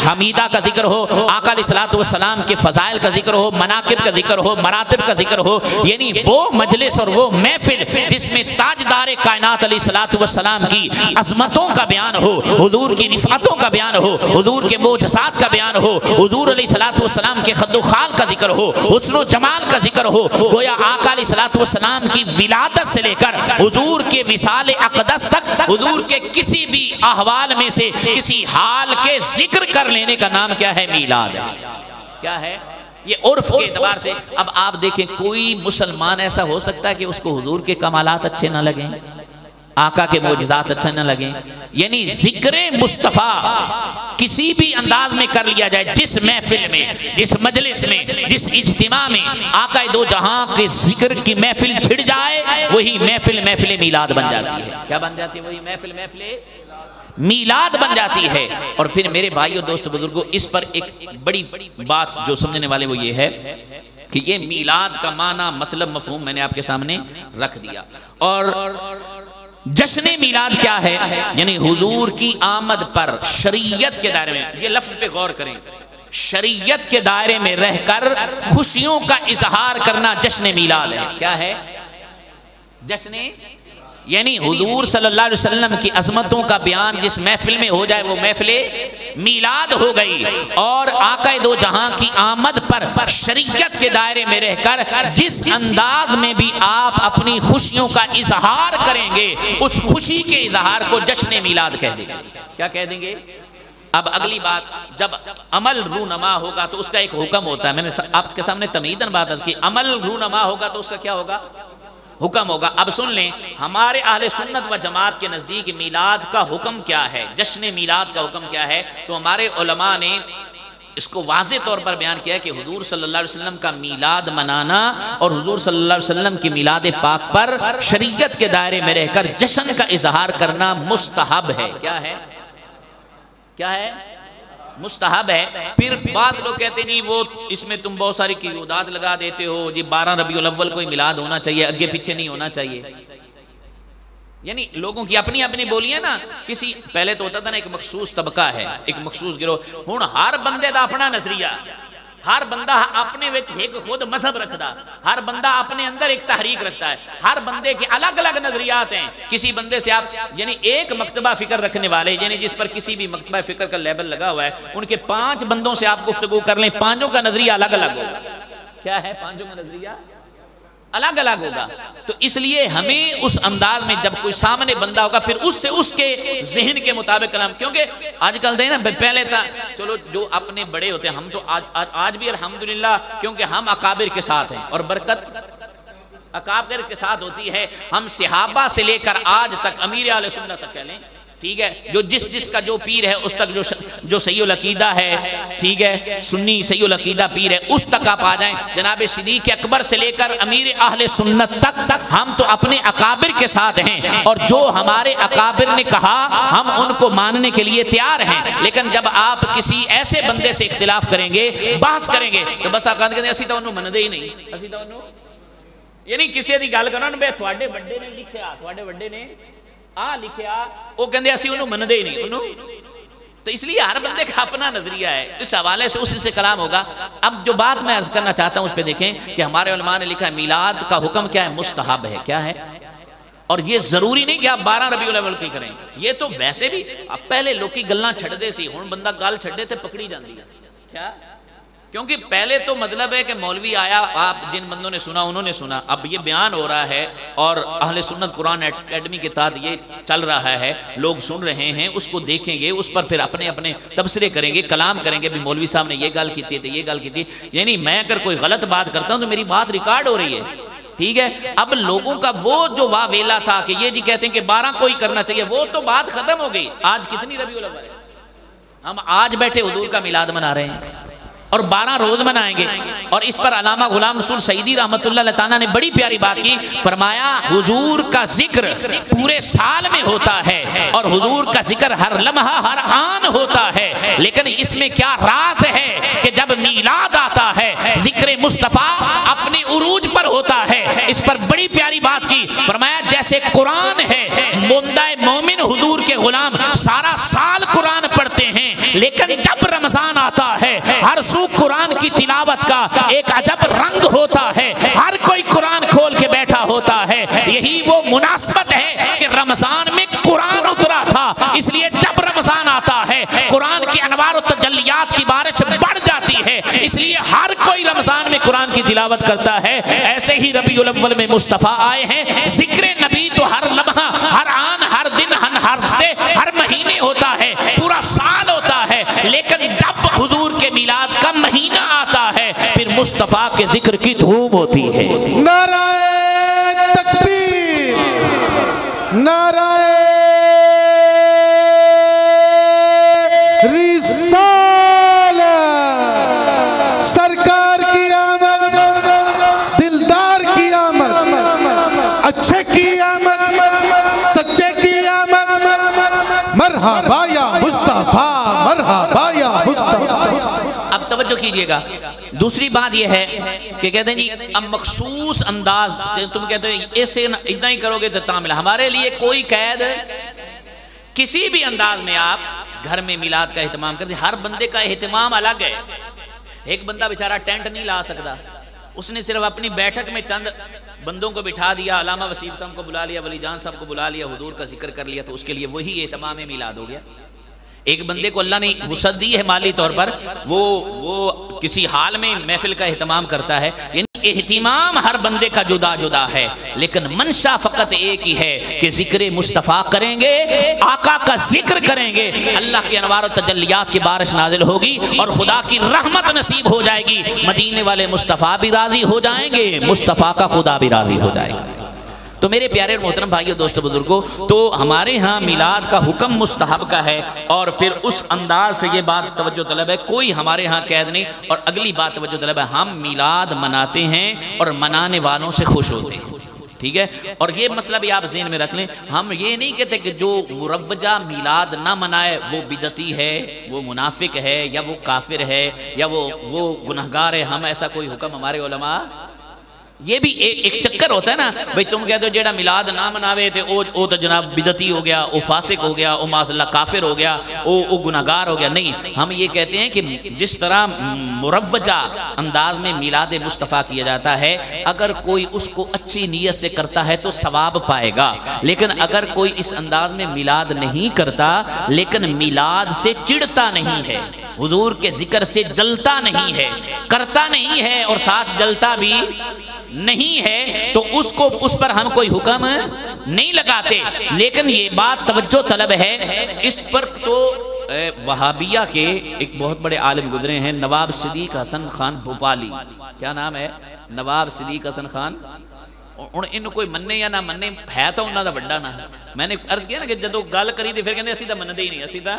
حمیدہ کا ذکر ہو، آقا علیہ السلام کے فضائل کا ذکر ہو، مناقب کا ذکر ہو، مراتب کا ذکر ہو. یعنی وہ مجلس اور وہ محفل جس میں تاجدار کائنات علیہ السلام کی عظمتوں کا بیان ہو، حضور کی رفعتوں کا بیان ہو، حضور کے معجزات کا بیان ہو، حضور علیہ السلام کے خد و خال کا ذکر ہو، حسن و جمال کا ذکر ہو. گویا آقا علیہ السلام کی ولادت سے لے کر حضور کے وصال اقدس تک، حضور کے کسی بھی احوال میں سے کسی حال کے ذکر کر لینے کا نام کیا ہے؟ میلاد. کیا ہے یہ عرف کے اعتبار سے؟ اب آپ دیکھیں کوئی مسلمان ایسا ہو سکتا ہے کہ اس کو حضور کے کمالات اچھے نہ لگیں، آقا کے معجزات اچھے نہ لگیں؟ یعنی ذکر مصطفیٰ کسی بھی انداز میں کر لیا جائے، جس محفل میں، جس مجلس میں، جس اجتماع میں آقا دو جہاں کے ذکر کی محفل چھڑ جائے، وہی محفل میلاد بن جاتی ہے. کیا بن جاتی ہے؟ وہی محفل میلاد بن جاتی ہے. اور پھر میرے بھائیو، دوستو، بزرگوں، اس پر ایک بڑی بات جو سمجھنے والے وہ یہ ہے کہ یہ میلاد کا معنی، مطلب، مفہوم میں نے آپ کے سامنے رکھ دیا. اور جشن میلاد کیا ہے؟ یعنی حضور کی آمد پر شریعت کے دائرے میں، یہ لفظ پہ غور کریں، شریعت کے دائرے میں رہ کر خوشیوں کا اظہار کرنا جشن میلاد ہے. کیا ہے جشن؟ یعنی حضور صلی اللہ علیہ وسلم کی عظمتوں کا بیان جس محفل میں ہو جائے وہ محفل میلاد ہو گئی. اور آقا دو جہاں کی آمد پر شریعت کے دائرے میں رہ کر جس انداز میں بھی آپ اپنی خوشیوں کا اظہار کریں گے اس خوشی کے اظہار کو جشن میلاد کہہ دیں گے. کیا کہہ دیں گے؟ اب اگلی بات، جب عمل رونما ہوگا تو اس کا ایک حکم ہوتا ہے. میں نے آپ کے سامنے تمہیداً بات کی، عمل رونما ہوگا تو اس کا کیا ہوگا؟ حکم ہوگا. اب سن لیں، ہمارے اہل سنت و جماعت کے نزدیک میلاد کا حکم کیا ہے، جشن میلاد کا حکم کیا ہے؟ تو ہمارے علماء نے اس کو واضح طور پر بیان کیا کہ حضور صلی اللہ علیہ وسلم کا میلاد منانا اور حضور صلی اللہ علیہ وسلم کی میلاد پاک پر شریعت کے دائرے میں رہ کر جشن کا اظہار کرنا مستحب ہے. کیا ہے؟ کیا ہے؟ مستحب ہے. پھر بعض لوگ کہتے نہیں وہ اس میں تم بہت ساری قیودات لگا دیتے ہو، جی 12 ربیع الاول کو ہی میلاد ہونا چاہیے، اگے پیچھے نہیں ہونا چاہیے. یعنی لوگوں کی اپنی اپنی بولی ہے نا. کسی پہلے تو ہوتا تھا نا ایک مخصوص طبقہ ہے، ایک مخصوص گروہ. ہن ہر بندے دا اپنا نظریہ، ہر بندہ اپنے وچ ایک خود مذہب رکھدا، ہر بندہ اپنے اندر ایک تحریک رکھتا ہے، ہر بندے کے الگ الگ نظریات ہیں. کسی بندے سے آپ یعنی ایک مکتبہ فکر رکھنے والے، یعنی جس پر کسی بھی مکتبہ فکر کا لیبل لگا ہوا ہے، ان کے 5 بندوں سے آپ گفتگو کر لیں، 5 کا نظریہ الگ الگ ہوگا. کیا ہے؟ 5 کا نظریہ الگ الگ ہوگا. تو اس لیے ہمیں اس انداز میں جب کوئی سامنے بندہ ہوگا پھر اس سے اس کے ذہن کے مطابق کلام. کیونکہ آج کل دے نا پہلے تھا چلو جو اپنے بڑے ہوتے ہیں، ہم تو آج بھی الحمدللہ کیونکہ ہم اکابر کے ساتھ ہیں اور برکت اکابر کے ساتھ ہوتی ہے. ہم صحابہ سے لے کر آج تک امیر اہل سنت تک کہہ لیں، ٹھیک ہے، جو جس کا جو پیر ہے اس تک جو صحیح العقیدہ ہے، ٹھیک ہے، سنی صحیح العقیدہ پیر ہے، اس تک آپ آ جائیں. جناب صدیق اکبر سے لے کر امیر اہل سنت تک ہم تو اپنے اکابر کے ساتھ ہیں، اور جو ہمارے اکابر نے کہا ہم ان کو ماننے کے لیے تیار ہیں. لیکن جب آپ کسی ایسے بندے سے اختلاف کریں گے، بحث کریں گے، تو بس آپ کہتے ہیں اسی تو انہوں مندے ہی نہیں، اسی تو انہوں یعنی کسی دی گل کرنا بے تھوڑے بڑے نے لکھیا، تھوڑے بڑے نے آ لکھیا، وہ کہندے اسی انہوں مندے ہی نہیں انہوں. تو اس لیے ہر بندے کا اپنا نظریہ ہے، اس حوالے سے اسی سے کلام ہوگا. اب جو بات میں عرض کرنا چاہتا ہوں اس پہ دیکھیں کہ ہمارے علماء نے لکھا ہے میلاد کا حکم کیا ہے؟ مستحب ہے. کیا ہے؟ اور یہ ضروری نہیں کہ آپ 12 ربیع الاول کی کریں. یہ تو ویسے بھی اب پہلے لوگ کی گلاں چھڑ دے سی، ہن بندہ گل چھڑے تے پکڑی جاندی ہے. کیا؟ کیونکہ پہلے تو مطلب ہے کہ مولوی آیا، آپ جن بندوں نے سنا انہوں نے سنا. اب یہ بیان ہو رہا ہے اور اہل سنت قرآن اکیڈمی کے تحت یہ چل رہا ہے، لوگ سن رہے ہیں، اس کو دیکھیں گے، اس پر پھر اپنے اپنے تبصرے کریں گے، کلام کریں گے. بھی مولوی صاحب نے یہ گل کی تھی، یہ گل کی تھی. یعنی میں اگر کوئی غلط بات کرتا ہوں تو میری بات ریکارڈ ہو رہی ہے، ٹھیک ہے. اب لوگوں کا وہ جو واہ ویلا تھا کہ یہ جی کہتے ہیں کہ 12 کو ہی کرنا چاہیے، وہ تو بات ختم ہو گئی. آج کتنی ربیع الاول ہے؟ ہم آج بیٹھے حضور کا میلاد منا رہے ہیں اور 12 روز منائیں گے. اور اس پر علامہ غلام رسول سعیدی رحمۃ اللہ علیہ تعالیٰ نے بڑی پیاری بات کی. فرمایا حضور کا ذکر پورے سال میں ہوتا ہے اور حضور کا ذکر ہر لمحہ ہر آن ہوتا ہے، لیکن اس میں کیا راز ہے کہ جب میلاد آتا ہے ذکر مصطفیٰ اپنے عروج پر ہوتا ہے. اس پر بڑی پیاری بات کی. فرمایا جیسے قرآن ہے، بندہ مومن حضور کے غلام سارا سال قرآن پڑھتے ہیں، لیکن جب رمضان آتا ہے ہر سو قرآن کی تلاوت کا ایک عجب رنگ ہوتا ہے، ہر کوئی قرآن کھول کے بیٹھا ہوتا ہے. یہی وہ مناسبت ہے کہ رمضان میں قرآن اترا تھا، اس لیے جب رمضان آتا ہے قرآن کی انوار و تجلیات کی بارش بڑھ جاتی ہے، اس لیے ہر کوئی رمضان میں قرآن کی تلاوت کرتا ہے. ایسے ہی ربیع الاول میں مصطفیٰ آئے ہیں. ذکر نبی تو ہر لمحہ ہر آن ہر دن ہر ہفتے ہر مہینے ہوتا ہے، پورا سال ہوتا ہے، لیکن جب حضور کے میلاد کا مہینہ آتا ہے پھر مصطفیٰ کے ذکر کی دھوم ہوتی ہے. نعرہ تکبیر، نعرہ رسالہ، سرکار کی آمد، دلدار کی آمد، اچھے کی آمد، سچے کی آمد. مرحبا یا مصطفیٰ، مرحبا یا مصطفیٰ. اب توجہ کیجئے گا، دوسری بات یہ ہے کہ کہتے ہیں جی اب مخصوص انداز، تم کہتے ہیں ایسے اتنا ہی کرو گے تو تعمیل. ہمارے لیے کوئی قید، کسی بھی انداز میں آپ گھر میں میلاد کا اہتمام کرتے ہیں. ہر بندے کا اہتمام الگ ہے. ایک بندہ بیچارہ ٹینٹ نہیں لا سکتا, اس نے صرف اپنی بیٹھک میں چند بندوں کو بٹھا دیا, علامہ وسیم صاحب کو بلا لیا, ولی جان صاحب کو بلا لیا, حضور کا ذکر کر لیا, تو اس کے لیے وہی اہتمام میلاد ہو گیا. ایک بندے کو اللہ نے وسعت دی ہے مالی طور پر, وہ کسی حال میں محفل کا اہتمام کرتا ہے. یعنی اہتمام ہر بندے کا جدا جدا ہے, لیکن منشا فقط ایک ہی ہے کہ ذکر مصطفیٰ کریں گے, آقا کا ذکر کریں گے, اللہ کے انوار و تجلیات کی بارش نازل ہوگی اور خدا کی رحمت نصیب ہو جائے گی. مدینے والے مصطفیٰ بھی راضی ہو جائیں گے, مصطفیٰ کا خدا بھی راضی ہو جائے گا. تو میرے پیارے اور محترم بھائیو, دوستو, بزرگوں, تو ہمارے ہاں میلاد کا حکم مستحب کا ہے. اور پھر اس انداز سے یہ بات توجہ طلب ہے, کوئی ہمارے ہاں قید نہیں. اور اگلی بات توجہ طلب ہے, ہم میلاد مناتے ہیں اور منانے والوں سے خوش ہوتے ہیں. ٹھیک ہے, اور یہ مسئلہ بھی آپ ذہن میں رکھ لیں. ہم یہ نہیں کہتے کہ جو مروجہ میلاد نہ منائے وہ بدعتی ہے, وہ منافق ہے, یا وہ کافر ہے, یا وہ گنہگار ہے. ہم ایسا کوئی حکم ہمارے علماء, یہ بھی ایک چکر ہوتا ہے نا بھئی, تم کہتے ہو جیڑا میلاد نہ مناوے تھے او تو جناب بدعتی ہو گیا, او فاسق ہو گیا, او معاذ اللہ کافر ہو گیا, او گناہگار ہو گیا. نہیں, ہم یہ کہتے ہیں کہ جس طرح مروجہ انداز میں میلاد مصطفیٰ کیا جاتا ہے, اگر کوئی اس کو اچھی نیت سے کرتا ہے تو ثواب پائے گا. لیکن اگر کوئی اس انداز میں میلاد نہیں کرتا, لیکن میلاد سے چڑھتا نہیں ہے, حضور کے ذکر سے جلتا نہیں ہے, کرتا نہیں ہے اور ساتھ جلتا بھی نہیں ہے, تو اس پر ہم کوئی حکم نہیں لگاتے. لیکن یہ بات توجہ طلب ہے, اس پر تو وہابیہ کے ایک بہت بڑے عالم گزرے ہیں, نواب صدیق حسن خان بھوپالی. کیا نام ہے؟ نواب صدیق حسن خان. ان کوئی مننے یا نہ مننے ہے تو انہوں دا بڑا نہ ہے. میں نے عرض کیا نا کہ جدو گل کری تھی پھر کہتے اسی دا مننے ہی نہیں, اسی دا.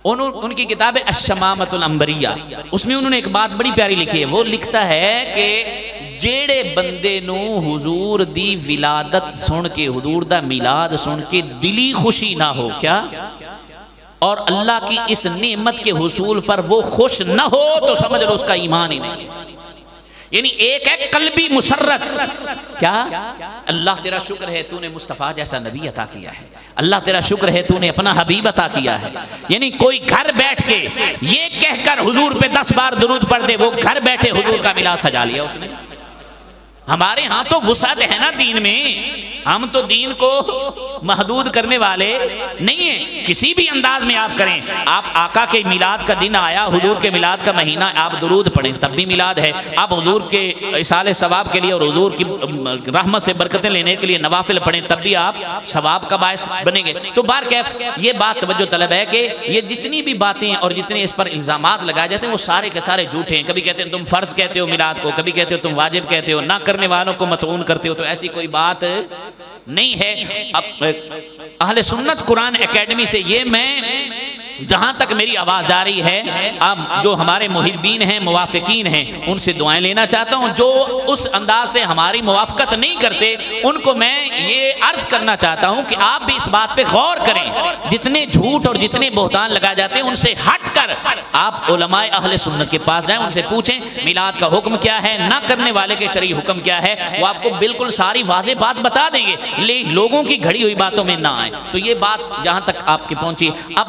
ان کی کتاب ہے الشمامۃ العنبریہ, اس میں انہوں نے ایک بات بڑی پیاری لکھی ہے. وہ لکھتا ہے کہ جیڑے بندے نو حضور دی ولادت سن کے, حضور دا میلاد سن کے دلی خوشی نہ ہو, کیا, اور اللہ کی اس نعمت کے حصول پر وہ خوش نہ ہو, تو سمجھ لو اس کا ایمان ہی نہیں. یعنی ایک ہے قلبی مسرت, کیا, اللہ تیرا شکر ہے تو نے مصطفیٰ جیسا نبی عطا کیا ہے, اللہ تیرا شکر ہے تو نے اپنا حبیب عطا کیا ہے. یعنی کوئی گھر بیٹھ کے یہ کہہ کر حضور پہ 10 بار درود پڑھ دے, وہ گھر بیٹھے حضور کا میلاد سجا لیا اس نے. ہمارے ہاں تو وسعت ہے نا دین میں, ہم تو دین کو محدود کرنے والے نہیں ہیں. کسی بھی انداز میں آپ کریں, آپ آقا کے میلاد کا دن آیا, حضور کے میلاد کا مہینہ, آپ درود پڑھیں تب بھی میلاد ہے. آپ حضور کے اصال ثواب کے لیے اور حضور کی رحمت سے برکتیں لینے کے لیے نوافل پڑھیں تب بھی آپ ثواب کا باعث بنیں گے. تو بہرکیف یہ بات توجہ طلب ہے کہ یہ جتنی بھی باتیں اور جتنے اس پر الزامات لگائے جاتے ہیں وہ سارے کے سارے جھوٹے ہیں. کبھی کہتے ہیں تم فرض کہتے ہو میلاد کو, کبھی کہتے ہو تم واجب کہتے ہو, نہ کرنے والوں کو مطعون کرتے ہو. تو ایسی کوئی بات نہیں ہے. اہل سنت قرآن اکیڈمی سے یہ میں جہاں تک میری آواز آ رہی ہے, اب جو ہمارے محبین ہیں, موافقین ہیں, ان سے دعائیں لینا چاہتا ہوں. جو اس انداز سے ہماری موافقت نہیں کرتے ان کو میں یہ عرض کرنا چاہتا ہوں کہ آپ بھی اس بات پہ غور کریں. جتنے جھوٹ اور جتنے بہتان لگائے جاتے ہیں ان سے ہٹ کر آپ علماء اہل سنت کے پاس جائیں, ان سے پوچھیں میلاد کا حکم کیا ہے, نہ کرنے والے کے شرعی حکم کیا ہے. وہ آپ کو بالکل ساری واضح بات بتا دیں گے, لوگوں کی گھڑی ہوئی باتوں میں نہ آئیں. تو یہ بات جہاں تک آپ کی پہنچی. اب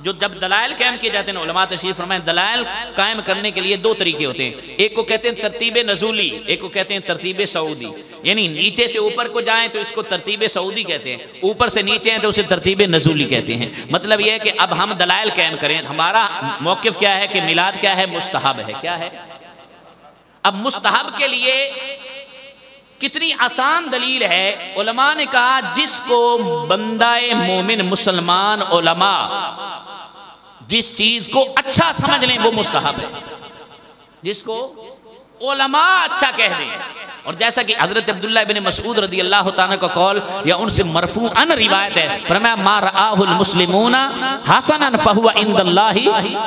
جب دلائل قائم کیے جاتے ہیں, علماء تشریف فرمائیں, دلائل قائم کرنے کے لیے 2 طریقے ہوتے ہیں. ایک کو کہتے ہیں ترتیب نزولی, ایک کو کہتے ہیں ترتیب سعودی. یعنی نیچے سے اوپر کو جائیں تو اس کو ترتیب سعودی کہتے ہیں, اوپر سے نیچے ہیں تو اسے ترتیب نزولی کہتے ہیں. مطلب یہ ہے کہ اب ہم دلائل قائم کریں. ہمارا موقف کیا ہے کہ میلاد کیا ہے, مستحب ہے. کیا ہے؟ اب مستحب کے لیے کتنی آسان دلیل ہے. علماء نے کہا جس کو بندہ مومن مسلمان علماء جس چیز کو اچھا سمجھ لیں وہ مستحب ہے, جس کو علماء اچھا کہہ دیں. اور جیسا کہ حضرت عبداللہ بن مسعود رضی اللہ تعالیٰ کا قول یا ان سے مرفوعاً روایت ہے, فرمایا ما رآہ المسلمون حسنا فہو عند اللہ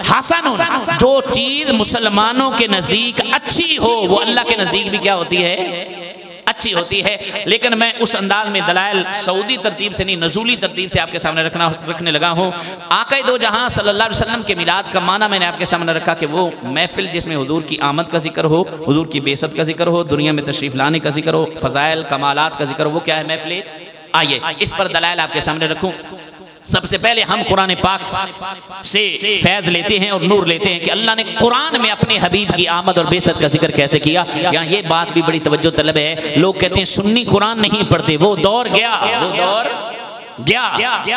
حسن. جو چیز مسلمانوں کے نزدیک اچھی ہو وہ اللہ کے نزدیک بھی کیا ہوتی ہے, اچھی ہوتی ہے. لیکن میں اس انداز میں دلائل سعودی ترتیب سے نہیں, نزولی ترتیب سے آپ کے سامنے رکھنے لگا ہوں. آقا دو جہاں صلی اللہ علیہ وسلم کے میلاد کا معنی میں نے آپ کے سامنے رکھا کہ وہ محفل جس میں حضور کی آمد کا ذکر ہو, حضور کی بعثت کا ذکر ہو, دنیا میں تشریف لانے کا ذکر ہو, فضائل کمالات کا ذکر ہو, وہ کیا ہے محفل. آئیے اس پر دلائل آپ کے سامنے رکھوں. سب سے پہلے ہم قرآن پاک سے فیض لیتے ہیں اور نور لیتے ہیں کہ اللہ نے قرآن میں اپنے حبیب کی آمد اور بعثت کا ذکر کیسے کیا. یہاں یہ بات بھی بڑی توجہ طلب ہے. لوگ کہتے ہیں سنی قرآن نہیں پڑھتے، وہ دور گیا، وہ دور گیا.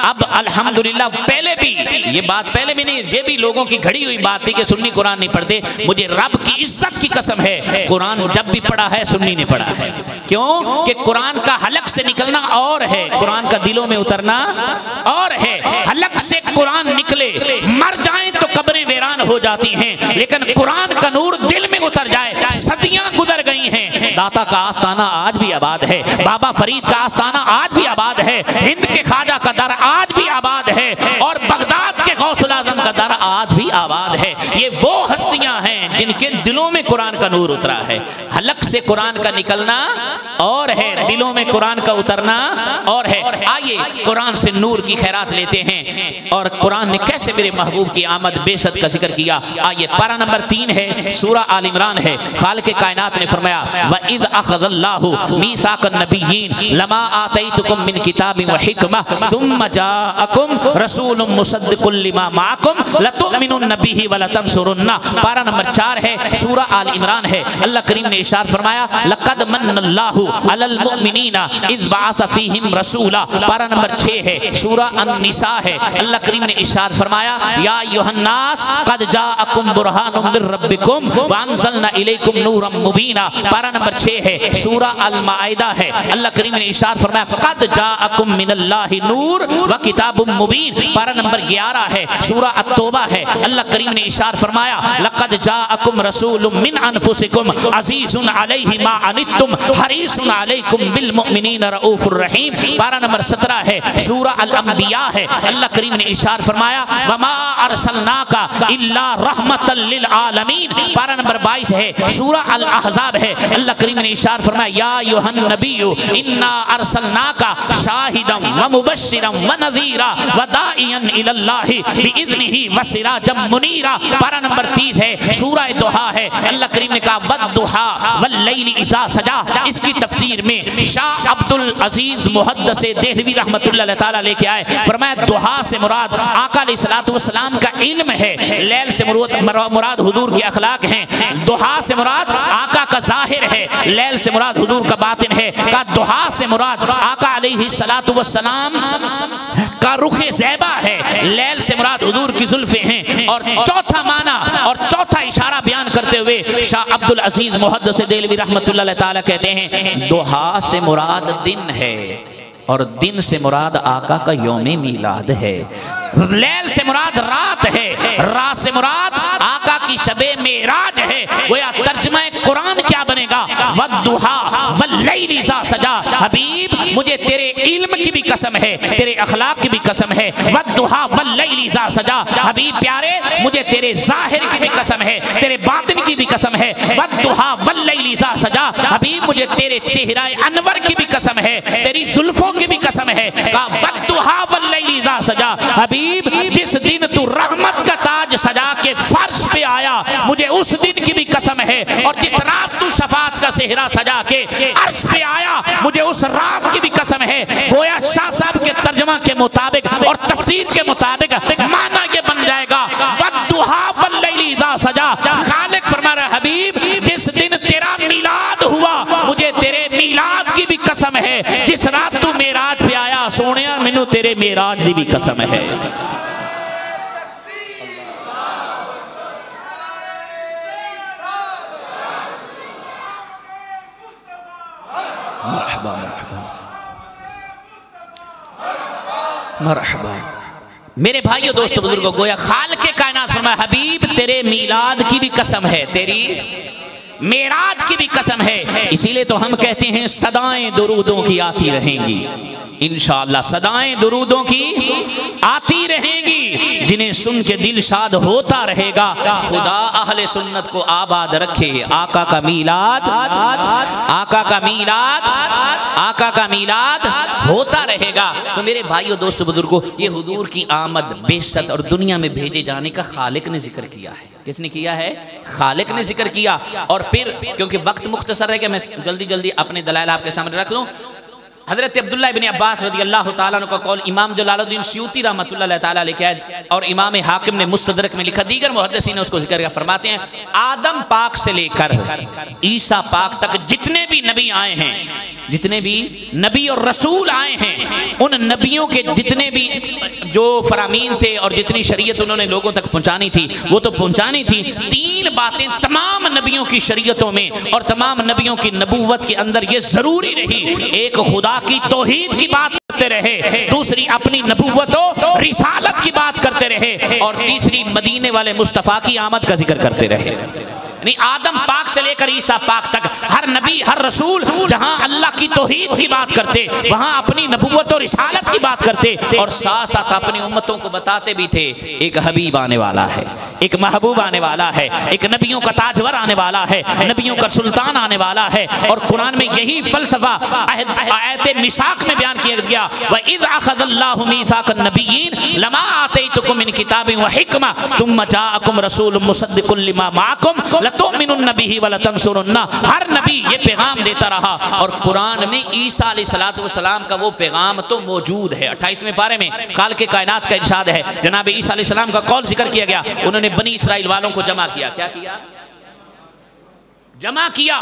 اب الحمدللہ پہلے بھی یہ بات پہلے بھی نہیں، یہ بھی لوگوں کی گھڑی ہوئی بات تھی کہ سنی قرآن نہیں پڑھتے. مجھے رب کی عزت کی قسم ہے قرآن جب بھی پڑھا ہے سنی نے پڑھا ہے. کیوں کہ قرآن کا حلق سے نکلنا اور ہے، قرآن کا دلوں میں اترنا اور ہے. حلق سے قرآن نکلے مر جائیں تو قبریں ویران ہو جاتی ہیں، لیکن قرآن کا نور دل میں اتر جائے. صدیاں گزر گئی ہیں، داتا کا آستانہ آج بھی آباد ہے، بابا فرید کا آستانہ آج بھی آباد ہے، ہند کے خواجہ کا در آج بھی آباد ہے، اور بغداد کے غوث الاعظم کا در آج بھی آباد ہے. یہ وہ ہستیاں ہیں جن کے دلوں میں قرآن کا نور اترا ہے. حلق سے قرآن کا نکلنا اور ہے، دلوں میں قرآن کا اترنا اور ہے. آئیے قرآن سے نور کی خیرات لیتے ہیں اور قرآن نے کیسے میرے محبوب کی آمد بعثت کا ذکر کیا. آئیے پارہ نمبر 3 ہے، سورہ آل عمران ہے. خالق کائنات نے فرمایا وَإِذْ أَخَذَ اللَّهُ مِيثَاقَ النَّبِيِّينَ لَمَا آتَيْتُكُم مِّن كِتَابٍ وَحِكْمَةٍ ثُمَّ جَاءَكُمْ رَسُولٌ مُصَدِّقٌ لِّمَا مَعَكُمْ لَتُؤْمِنُنَّ بِهِ وَلَتَنصُرُنَّهُ. پارہ نمبر 4 ہے، سورہ آل عمران ہے. اللہ کریم نے ارشاد فرمایا لَقَدْ مَنَّ اللَّهُ عَلَى الْمُؤْمِنِينَ إِذْ بَعَثَ فِيهِمْ رَسُولًا. پارہ نمبر 6 ہے، سورہ النساء ہے. اللہ کریم نے ارشاد فرمایا یا ایھا الناس قد جاءکم برہان من ربکم وانزلنا الیکم نورا مبینا. پارہ نمبر 6 ہے، سورہ المائدہ ہے. اللہ کریم نے ارشاد فرمایا قد جاءکم من اللہ نور وکتاب مبین. پارہ نمبر 11 ہے، سورہ التوبہ ہے. اللہ کریم نے ارشاد فرمایا لقد جاءکم رسول من انفسکم عزیز علیہ ما عنتم حریص علیکم بالمؤمنین رؤوف الرحیم. پارہ نمبر 17 ہے، سورہ الانبیاء ہے. اللہ کریم نے ارشاد فرمایا وما ارسلناک الا رحمتا للعالمین. پارہ نمبر 22 ہے، سورہ الاحزاب ہے. اللہ کریم نے ارشاد فرمایا یا ایھا النبی انا ارسلناک شاہدا ومبشرا ونذیرا وداعیا الی اللہ باذنہ وسراجا منیرا. پارہ نمبر 30 ہے، سورہ دحا ہے. اللہ کریم نے کہا والضحی واللیل اذا سجا. اس کی تفسیر میں شاہ عبد العزیز محدث دہلوی رحمۃ اللہ تعالی لے کے آئے. فرمایا دحا سے مراد آقا علیہ الصلوۃ والسلام کا علم ہے، لیل سے مراد حضور کے اخلاق ہیں. دحا سے مراد آقا کا ظاہر ہے، لیل سے مراد حضور کا باطن ہے. کہا دحا سے مراد آقا علیہ الصلوۃ والسلام کا رخ زیبا ہے، لیل سے مراد حضور کی زلفیں ہیں. اور چوتھا معنی اور چوتھا اشارہ بیان کرتے ہوئے شاہ عبد العزیز محدث دہلوی رحمۃ اللہ تعالی کہتے ہیں دحا سے مراد دن ہے اور دن سے مراد آقا کا یوم میلاد ہے. لیل سے مراد رات ہے، رات سے مراد آقا کی شب معراج ہے. گویا ترجمہ قرآن کیا بنے گا والضحی واللیل اذا سجا. حبیب مجھے تیرے علم کی بھی قسم ہے، تیرے اخلاق کی بھی قسم ہے. والضحی واللیل اذا سجا. حبیب پیارے مجھے تیرے ظاہر کی بھی قسم ہے، تیرے باطن کی بھی قسم ہے. والضحی واللیل اذا سجا. حبیب مجھے تیرے چہرہ انور کی بھی قسم ہے، تیری زلفوں کی بھی قسم ہے. کہا والضحی واللیل اذا سجا. حبیب جس دن تو رحمت کا تاج سجا کے فرش پہ آیا مجھے اس دن کی بھی قسم ہے، اور جس رات تو شفاعت کا صحرا سجا کے عرش پہ آیا مجھے اس رات کی بھی قسم ہے. گویا شاہ صاحب کے ترجمہ کے مطابق اور تفسیر کے مطابق معنی یہ بن جائے گا والضحی واللیل اذا سجا. خالق فرما رہا حبیب جس دن تیرا میلاد ہوا مجھے تیرے میلاد کی بھی قسم ہے. جس رات تو معراج پہ آیا سونیا مینوں تیرے معراج دی بھی قسم ہے. مرحبا مرحبا مرحبا. میرے بھائیو دوستو بزرگو گویا خالق کائنات فرمایا حبیب تیرے میلاد کی بھی قسم ہے، تیری معراج کی بھی قسم ہے. اسی لیے تو ہم کہتے ہیں صدائیں درودوں کی آتی رہیں گی انشاءاللہ. صدائیں درودوں کی آتی رہیں گی جنہیں سن کے دل شاد ہوتا رہے گا. خدا اہل سنت کو آباد رکھے. آقا کا میلاد، آقا کا میلاد، آقا کا میلاد ہوتا رہے گا. تو میرے بھائیو دوستو بزرگو یہ حضور کی آمد بعثت اور دنیا میں بھیجے جانے کا خالق نے ذکر کیا ہے. کس نے کیا ہے؟ خالق نے ذکر کیا. اور پھر کیونکہ وقت مختصر ہے کہ میں جلدی جلدی اپنے دلائل آپ کے سامنے رکھ لوں. حضرت عبداللہ ابن عباس رضی اللہ تعالیٰ عنہ کا قول امام جلال الدین سیوطی رحمۃ اللہ تعالیٰ علیہ اور امام حاکم نے مستدرک میں لکھا، دیگر محدثین نے اس کو ذکر کیا، فرماتے ہیں آدم پاک سے لے کر عیسیٰ پاک تک جتنے بھی نبی آئے ہیں، جتنے بھی نبی اور رسول آئے ہیں، ان نبیوں کے جتنے بھی جو فرامین تھے اور جتنی شریعت انہوں نے لوگوں تک پہنچانی تھی وہ تو پہنچانی تھی۔ تین باتیں تمام نبیوں کی شریعتوں میں اور تمام نبیوں کی نبوت کے اندر یہ ضروری رہی، ایک خدا کی توحید کی بات کرتے رہے، دوسری اپنی نبوت و رسالت کی بات کرتے رہے، اور تیسری مدینے والے مصطفیٰ کی آمد کا ذکر کرتے رہے۔ یعنی آدم پاک سے لے کر عیسیٰ پاک تک ہر نبی ہر رسول جہاں اللہ کی توحید کی بات کرتے وہاں اپنی نبوت اور رسالت کی بات کرتے، اور ساتھ ساتھ اپنی امتوں کو بتاتے بھی تھے ایک حبیب آنے والا ہے، ایک محبوب آنے والا ہے، ایک نبیوں کا تاجور آنے والا ہے، نبیوں کا سلطان آنے والا ہے۔ اور قرآن میں یہی فلسفہ آیت میثاق میں بیان کیا گیا، وَإِذْ أَخَذَ اللَّهُ مِيثَاقَ النَّبِيِّينَ لَمَا آتَيْتُكُم مِّن كِتَابٍ وَحِكْمَةٍ ثُمَّ جَاءَكُمْ رَسُولٌ مُصَدِّقٌ لِّمَا مَعَكُمْ لَتُؤْمِنُنَّ بِهِ وَلَتَنصُرُنَّهُ۔ ہر نبی یہ پیغام دیتا رہا، اور قرآن میں عیسیٰ علیہ السلام کا وہ پیغام تو موجود ہے۔ 28ویں پارے میں خالق کائنات کا ارشاد ہے، جناب عیسیٰ علیہ السلام کا قول ذکر کیا گیا، انہوں نے بنی اسرائیل والوں کو جمع کیا، کیا کیا؟ جمع کیا،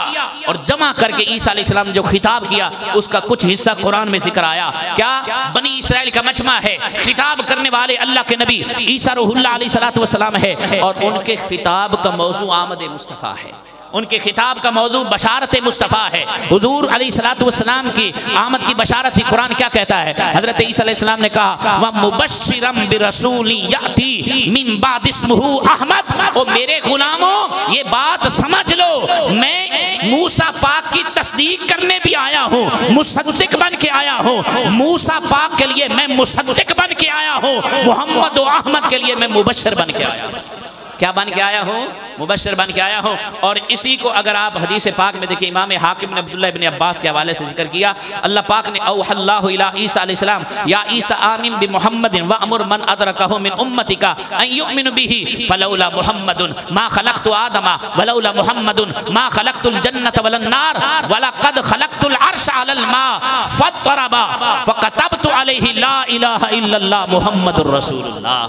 اور جمع کر کے عیسیٰ علیہ السلام نے جو خطاب کیا اس کا کچھ حصہ قرآن میں ذکر آیا۔ کیا؟ بنی اسرائیل کا مجمع ہے، خطاب کرنے والے اللہ کے نبی عیسیٰ روح اللہ علیہ السلام ہے، اور ان کے خطاب کا موضوع آمد مصطفیٰ ہے، ان کے خطاب کا موضوع بشارت مصطفیٰ ہے۔ حضور علیہ السلام کی آمد کی بشارت ہی قرآن کیا کہتا ہے؟ حضرت عیسیٰ علیہ السلام نے کہا وَمُبَشِّرًا بِرَسُولٍ يَأْتِي مِن بَعْدِ اسْمُهُ احمد۔ او میرے غلاموں یہ بات سمجھ لو، میں موسیٰ پاک کی تصدیق کرنے بھی آیا ہوں، مصدق بن کے آیا ہوں، موسیٰ پاک کے لیے میں مصدق بن کے آیا ہوں، محمد و احمد کے لیے میں مبشر بن کے آیا ہوں۔ کیا بن کے آیا ہوں؟ مبشر بن کے آیا ہوں۔ اور اسی کو اگر آپ حدیث پاک میں دیکھیں، امام حاکم نے عبداللہ ابن عباس کے حوالے سے ذکر کیا، اللہ پاک نے اوحى اللہ الی عیسیٰ علیہ السلام یا عیسیٰ آمن بمحمد وامر من ادرکہ من امتک ان یؤمن به فلولا محمد ما خلقت آدم ولولا محمد ما خلقت الجنة ولا النار ولقد خلقت العرش على الماء فاضطرب فكتبت عليه لا الہ الا اللہ محمد رسول اللہ۔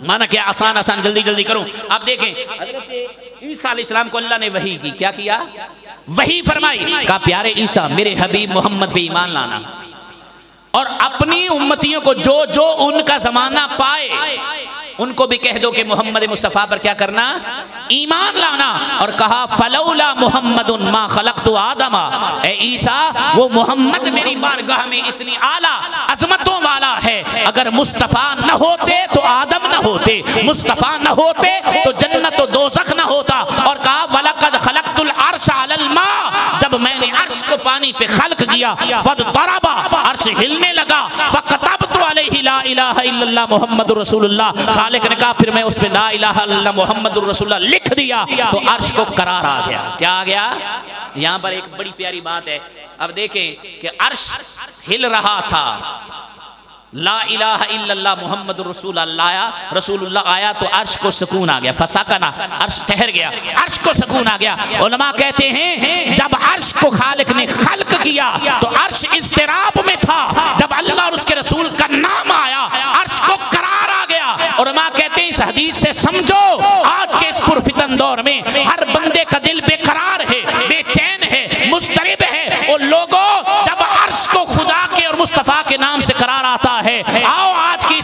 مانا کیا؟ آسان آسان جلدی جلدی کروں۔ آپ دیکھیں حضرت عیسیٰ علیہ السلام کو اللہ نے وحی کی، کیا کیا؟ وحی فرمائی، کہا پیارے عیسیٰ میرے حبیب محمد پہ ایمان لانا، اور اپنی امتیوں کو جو جو ان کا زمانہ پائے ان کو بھی کہہ دو کہ محمد مصطفیٰ پر کیا کرنا؟ ایمان لانا۔ اور کہا فلولا محمد ما خلقت آدم، اے عیسیٰ وہ محمد میری بارگاہ میں اتنی اعلیٰ عظمتوں والا ہے، اگر مصطفیٰ نہ ہوتے تو آدم نہ ہوتے، مصطفیٰ نہ ہوتے تو جنت و دوزخ نہ ہوتا۔ اور کہا وَلَقَدْ خَلَقْتُ الْعَرْشَ عَلَى الْمَاءِ، جب میں نے عرش کو پانی پہ خلق کیا، فَاضْطَرَبَ عرش ہلنے لگا، فَكَتَبْتُ عَلَيْهِ لَا إِلَهَ إِلَّا اللَّهُ مُحَمَّدٌ رسول اللہ۔ خالق نے کہا پھر میں اس پہ لا الہ الا اللہ محمد الرسول اللہ لکھ دیا تو عرش کو قرار آ گیا۔ کیا آ گیا؟ یہاں پر ایک بڑی پیاری بات ہے، اب دیکھیں کہ عرش ہل رہا تھا، لا الہ الا اللہ محمد رسول اللہ آیا تو عرش کو سکون آ گیا، فسکنا عرش ٹھہر گیا، عرش کو سکون آ گیا۔ علماء کہتے ہیں جب عرش کو خالق نے خلق کیا تو عرش اضطراب میں تھا، جب اللہ اور اس کے رسول کا نام آیا عرش کو قرار آ گیا۔ علماء کہتے ہیں اس حدیث سے سمجھو آج کے اس پرفتن دور میں ہر بندے کا دل بے قرار ہے، بے چین ہے، مضطرب ہے۔ اور لوگوں جب عرش کو خدا کے اور مصطفیٰ کے نام سے قرار آتا ہے، آؤ آج کی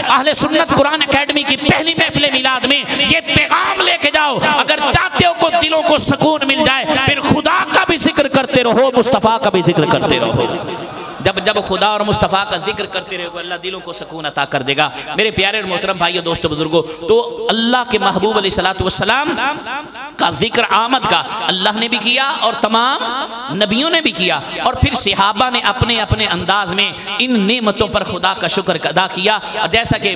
اہل سنت قرآن اکیڈمی کی پہلی محفل میلاد میں یہ پیغام لے کے جاؤ، اگر چاہتے ہو کو دلوں کو سکون مل جائے پھر خدا کا بھی ذکر کرتے رہو، مصطفیٰ کا بھی ذکر کرتے رہو۔ جب خدا اور مصطفیٰ کا ذکر کرتے رہے گا اللہ دلوں کو سکون عطا کر دے گا۔ میرے پیارے اور محترم بھائیو دوستو بزرگو، تو اللہ کے محبوب علیہ السلام کا ذکر آمد کا اللہ نے بھی کیا اور تمام نبیوں نے بھی کیا، اور پھر صحابہ نے اپنے اپنے انداز میں ان نعمتوں پر خدا کا شکر ادا کیا۔ جیسا کہ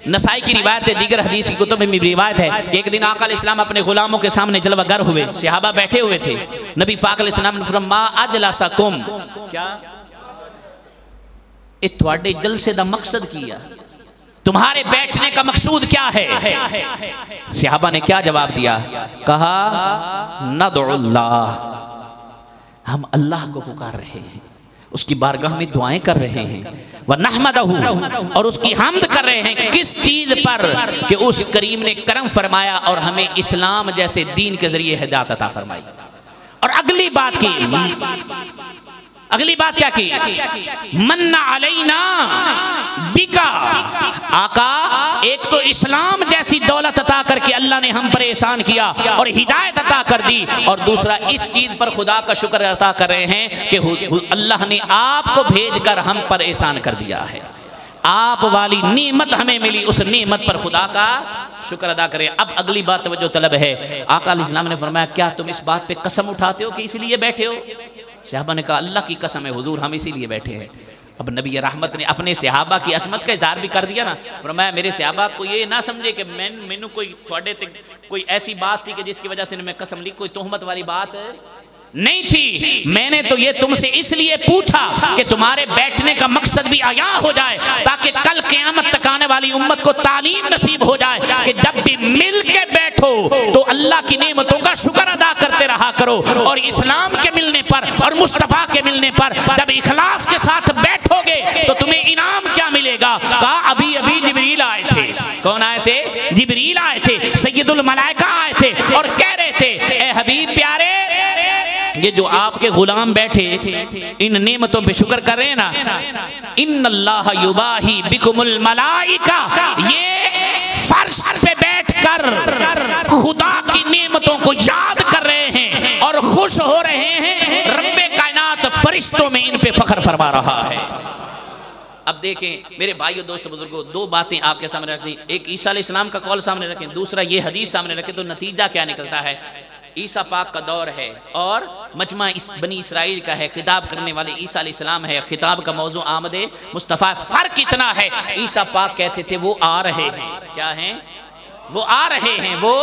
نسائی کی روایت ہے، دیگر حدیث کی کتب میں بھی روایت ہے کہ ایک دن آقا علیہ السلام اپنے غلاموں کے سامنے جلوہ گر ہوئے، صحابہ بیٹھے ہوئے تھے، نبی پاک علیہ السلام نے فرمایا ما اجلسکم، کیا تھوڑے جلسے دا مقصد کیا، تمہارے بیٹھنے کا مقصود کیا ہے؟ صحابہ نے کیا جواب دیا؟ کہا ندعو اللہ، ہم اللہ کو پکار رہے ہیں، اس کی بارگاہ میں دعائیں کر رہے ہیں، وَنَحْمَدَهُ، اور اس کی حمد کر رہے ہیں کس چیز پر؟ کہ اس کریم نے کرم فرمایا اور ہمیں اسلام جیسے دین کے ذریعے ہدایت عطا فرمائی۔ اور اگلی بات کیا کی؟ من علینا بکا، آقا ایک تو اسلام جیسی دولت عطا کر کے اللہ نے ہم پر احسان کیا اور ہدایت عطا کر دی، اور دوسرا اس چیز پر خدا کا شکر عطا کر رہے ہیں کہ اللہ نے آپ کو بھیج کر ہم پر احسان کر دیا ہے، آپ والی نعمت ہمیں ملی، اس نعمت پر خدا کا شکر ادا کریں۔ اب اگلی بات توجہ طلب ہے، آقا علیہ السلام نے فرمایا کیا تم اس بات پہ قسم اٹھاتے ہو کہ اس لیے بیٹھے ہو؟ صحابہ نے کہا اللہ کی قسم ہے حضور ہم اسی لیے بیٹھے ہیں۔ اب نبی رحمت نے اپنے صحابہ کی عظمت کا اظہار بھی کر دیا نا، فرمایا میرے صحابہ کو یہ نہ سمجھے کہ مینوں کوئی ایسی بات تھی کہ جس کی وجہ سے میں قسم لی، کوئی تہمت والی بات نہیں تھی، میں نے تو یہ تم سے اس لیے پوچھا کہ تمہارے بیٹھنے کا مقصد بھی عیاں ہو جائے، تاکہ کل قیامت تک آنے والی امت کو تعلیم نصیب ہو جائے کہ جب بھی مل کے بیٹھو تو اللہ کی نعمتوں کا شکر ادا کرتے رہا کرو، اور اسلام کے ملنے پر اور مصطفیٰ کے ملنے پر جب اخلاص کے ساتھ بیٹھو گے تو تمہیں انعام کیا ملے گا؟ کہا ابھی جبریل آئے تھے۔ کون آئے تھے؟ جبریل آئے تھے، سید الملائکہ آئے تھے اور کہہ رہے تھے اے حبیب پیارے، یہ جو آپ کے غلام بیٹھے ان نعمتوں پہ شکر کر رہے ہیں نا، ان اللہ یباہی بکم الملائکہ، یہ فرش پہ بیٹھ کر خدا کی نعمتوں کو یاد کر رہے ہیں اور خوش ہو رہے ہیں، رب کائنات فرشتوں میں ان پہ فخر فرما رہا ہے۔ اب دیکھیں میرے بھائیو دوستو بزرگوں، دو باتیں آپ کے سامنے رکھ دیں، ایک عیسیٰ علیہ السلام کا قول سامنے رکھیں، دوسرا یہ حدیث سامنے رکھیں، تو نتیجہ کیا نکلتا ہے؟ عیسیٰ پاک کا دور ہے اور مجمع بنی اسرائیل کا ہے، خطاب کرنے والے عیسیٰ علیہ السلام ہے، خطاب کا موضوع آمد مصطفیٰ۔ فرق اتنا ہے، عیسیٰ پاک کہتے تھے وہ آ رہے ہیں، کیا ہیں؟ وہ آ رہے ہیں، وہ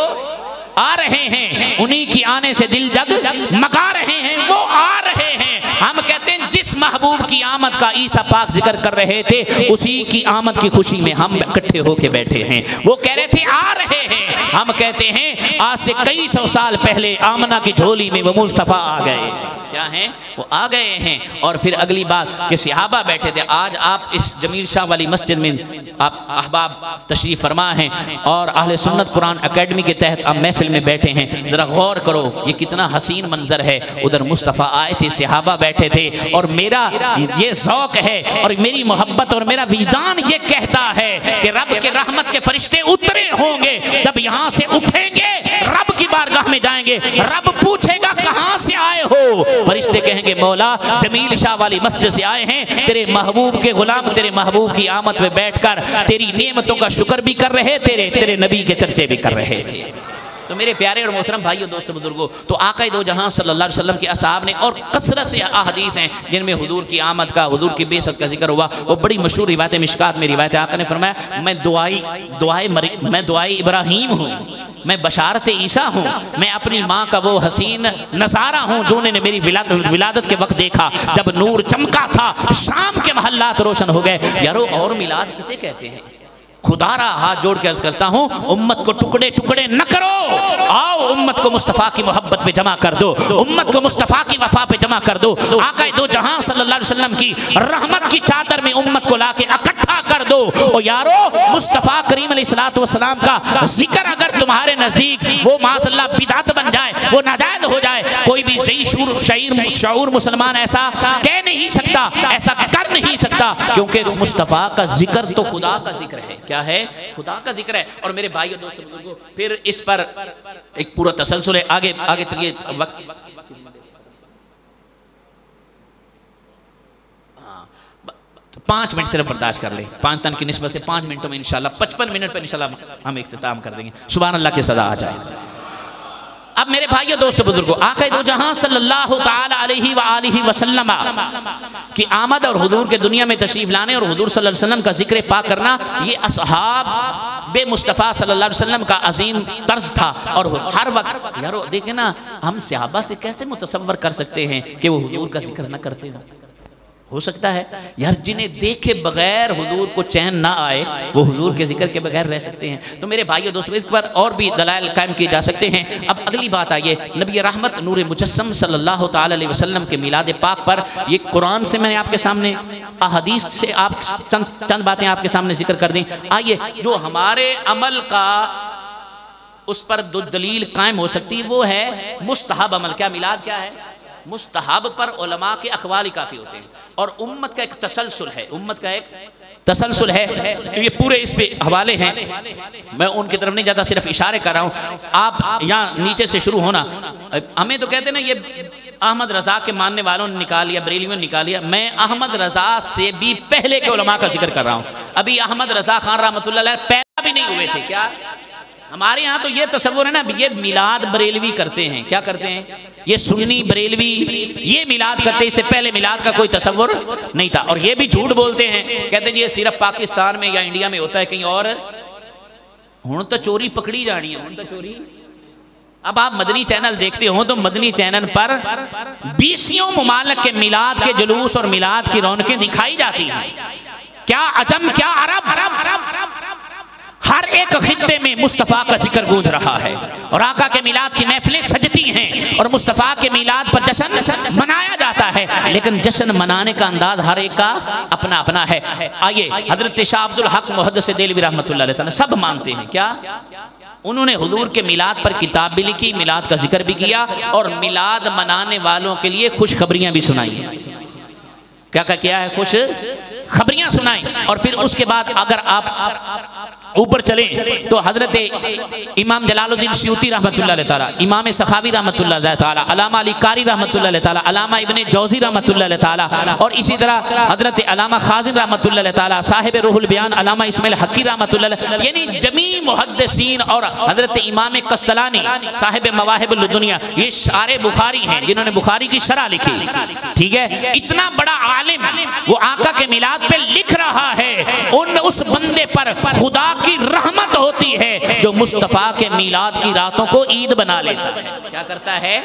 آ رہے ہیں، انہی کی آنے سے دل جگ مگا رہے ہیں، وہ آ رہے ہیں۔ ہم کہتے ہیں جس محبوب کی آمد کا عیسیٰ پاک ذکر کر رہے تھے اسی کی آمد کی خوشی میں ہم اکٹھے ہو کے بیٹھے ہیں۔ وہ کہہ رہے تھے آ رہے ہیں، ہم کہتے ہیں آج سے کئی سو سال پہلے آمنہ کی جھولی میں وہ مصطفیٰ آ گئے، کیا ہیں؟ وہ آ گئے ہیں۔ اور پھر اگلی بات کہ صحابہ بیٹھے تھے، آج آپ اس جمیل شاہ والی مسجد میں آپ احباب تشریف فرما ہیں اور اہل سنت قرآن اکیڈمی کے تحت آپ محفل میں بیٹھے ہیں، ذرا غور کرو یہ کتنا حسین منظر ہے، ادھر مصطفیٰ آئے تھے، صحابہ بیٹھے تھے، اور میرا یہ ذوق ہے اور میری محبت اور میرا وجدان یہ کہتا ہے کہ رب کے رحمت کے فرشتے اترے ہوں گے، جب یہاں سے اٹھیں گے رب کی بارگاہ میں جائیں گے، رب پوچھے گا کہاں سے آئے ہو؟ فرشتے کہیں گے مولا جمیل شاہ والی مسجد سے آئے ہیں، تیرے محبوب کے غلام تیرے محبوب کی آمد میں بیٹھ کر تیری نعمتوں کا شکر بھی کر رہے، تیرے نبی کے چرچے بھی کر رہے تھے۔ تو میرے پیارے اور محترم بھائیو دوستو بزرگوں، تو آقا دو جہاں صلی اللہ علیہ وسلم کے اصحاب نے، اور کثرت سے احادیث ہیں جن میں حضور کی آمد کا، حضور کی بعثت کا ذکر ہوا، وہ بڑی مشہور روایت مشکات میں روایت ہے، آقا نے فرمایا میں دعائی ابراہیم ہوں، میں بشارت عیسیٰ ہوں، میں اپنی ماں کا وہ حسین نظارہ ہوں جو نے میری ولادت کے وقت دیکھا جب نور چمکا تھا، شام کے محلات روشن ہو گئے۔ یارو اور میلاد کسے کہتے ہیں؟ خدا را ہاتھ جوڑ کے عرض کرتا ہوں امت کو ٹکڑے ٹکڑے نہ کرو، آؤ امت کو مصطفیٰ کی محبت پہ جمع کر دو، امت کو مصطفیٰ کی وفا پہ جمع کر دو، آقا دو جہاں صلی اللہ علیہ وسلم کی رحمت کی چادر میں امت کو لا کے اکٹھا کر دو۔ اور یارو مصطفیٰ کریم علیہ السلام کا ذکر اگر تمہارے نزدیک وہ معاذ اللہ بدعت بن جائے، وہ ناجائز ہو جائے، کوئی بھی شعور مسلمان ایسا کہہ نہیں سکتا، ایسا کر نہیں سکتا، کیونکہ مصطفیٰ کا ذکر تو خدا کا ذکر ہے، کیا ہے؟ خدا کا ذکر ہے۔ اور میرے بھائیو دوستو بزرگوں، پھر اس پر ایک پورا تسلسل ہے، آگے چلیے، وقت 5 منٹ صرف برداشت کر لیں، 5 تن کی نسبت سے 5 منٹوں میں انشاءاللہ 55 منٹ پر انشاءاللہ ہم اختتام کر دیں گے، سبحان اللہ کی صدا آ جائے۔ اب میرے بھائیو دوستو بزرگوں، آقا دو جہاں صلی اللہ تعالی علیہ وآلہ وسلم کی آمد اور حضور کے دنیا میں تشریف لانے اور حضور صلی اللہ علیہ وسلم کا ذکر پاک کرنا، یہ اصحاب بے مصطفیٰ صلی اللہ علیہ وسلم کا عظیم طرز تھا۔ اور ہر وقت یارو دیکھیں نا، ہم صحابہ سے کیسے متصور کر سکتے ہیں کہ وہ حضور کا ذکر نہ کرتے ہوں؟ ہو سکتا ہے یار جنہیں دیکھے بغیر حضور کو چین نہ آئے وہ حضور کے ذکر کے بغیر رہ سکتے ہیں. تو میرے بھائیو دوستو اس پر اور بھی دلائل قائم کیے جا سکتے ہیں. اب اگلی بات آئیے نبی رحمت نور مجسم صلی اللہ تعالی علیہ وسلم کے میلاد پاک پر یہ قرآن سے میں نے آپ کے سامنے احادیث سے آپ چند باتیں آپ کے سامنے ذکر کر دیں. آئیے جو ہمارے عمل کا اس پر دو دلیل قائم ہو سکتی وہ ہے مستحب عمل. کیا میلاد کیا ہے؟ مستحب پر علماء کے اقوال ہی کافی ہوتے ہیں اور امت کا ایک تسلسل ہے. امت کا ایک تسلسل ہے. یہ پورے اس پہ حوالے ہیں میں ان کی طرف نہیں جاتا صرف اشارے کر رہا ہوں. آپ یہاں نیچے سے شروع ہونا. ہمیں تو کہتے ہیں نا یہ احمد رضا کے ماننے والوں نے نکال لیا بریلیوں نے نکال لیا. میں احمد رضا سے بھی پہلے کے علماء کا ذکر کر رہا ہوں. ابھی احمد رضا خان رحمۃ اللہ علیہ پیدا بھی نہیں ہوئے تھے. کیا ہمارے یہاں تو یہ تصور ہے نا یہ میلاد بریلوی کرتے ہیں. کیا کرتے ہیں؟ یہ سنی بریلوی یہ میلاد کرتے ہیں. اس سے پہلے میلاد کا کوئی تصور نہیں تھا. اور یہ بھی جھوٹ بولتے ہیں کہتے ہیں یہ صرف پاکستان میں یا انڈیا میں ہوتا ہے کہیں اور ہوں تو چوری پکڑی جانی ہے. ہوں تو چوری. اب آپ مدنی چینل دیکھتے ہوں تو مدنی چینل پر 20 ممالک کے میلاد کے جلوس اور میلاد کی رونقیں دکھائی جاتی ہیں. کیا عجم کیا عرب ہر ایک خطے میں مصطفیٰ کا ذکر گونج رہا ہے اور آقا کے میلاد کی محفلیں سجتی ہیں اور مصطفیٰ کے میلاد پر جشن منایا جاتا ہے. لیکن جشن منانے کا انداز ہر ایک کا اپنا اپنا ہے. آئیے حضرت شاہ عبد الحق محدث دہلوی رحمۃ اللہ علیہ سب مانتے ہیں. کیا انہوں نے حضور کے میلاد پر کتاب بھی لکھی میلاد کا ذکر بھی کیا اور میلاد منانے والوں کے لیے خوشخبریاں بھی سنائی ہیں. کیا کیا ہے؟ خوش خبریاں سنائیں. اور پھر اس کے بعد اگر آپ اوپر چلیں تو حضرت امام جلال الدین سیوطی رحمۃ اللہ علیہ تعالیٰ امام سخاوی رحمۃ اللہ علیہ تعالیٰ علامہ علی قاری رحمۃ اللہ علیہ تعالیٰ علامہ ابن جوزی رحمۃ اللہ علیہ تعالیٰ اور اسی طرح حضرت علامہ خازن رحمۃ اللہ علیہ تعالیٰ صاحب روح البیان علامہ اسماعیل حقی رحمۃ اللہ علیہ یعنی جمیع محدثین اور حضرت امام قسطلانی صاحب مواہب الدنیا یہ سارے بخاری ہیں جنہوں نے بخاری کی شرح لکھی. ٹھیک ہے. اتنا بڑا عالم وہ آقا کے میلاد پہ لکھ رہا ہے. اس بندے پر خدا کی رحمت ہوتی ہے جو مصطفیٰ کے میلاد کی راتوں کو عید بنا لیتا ہے. کیا کرتا ہے؟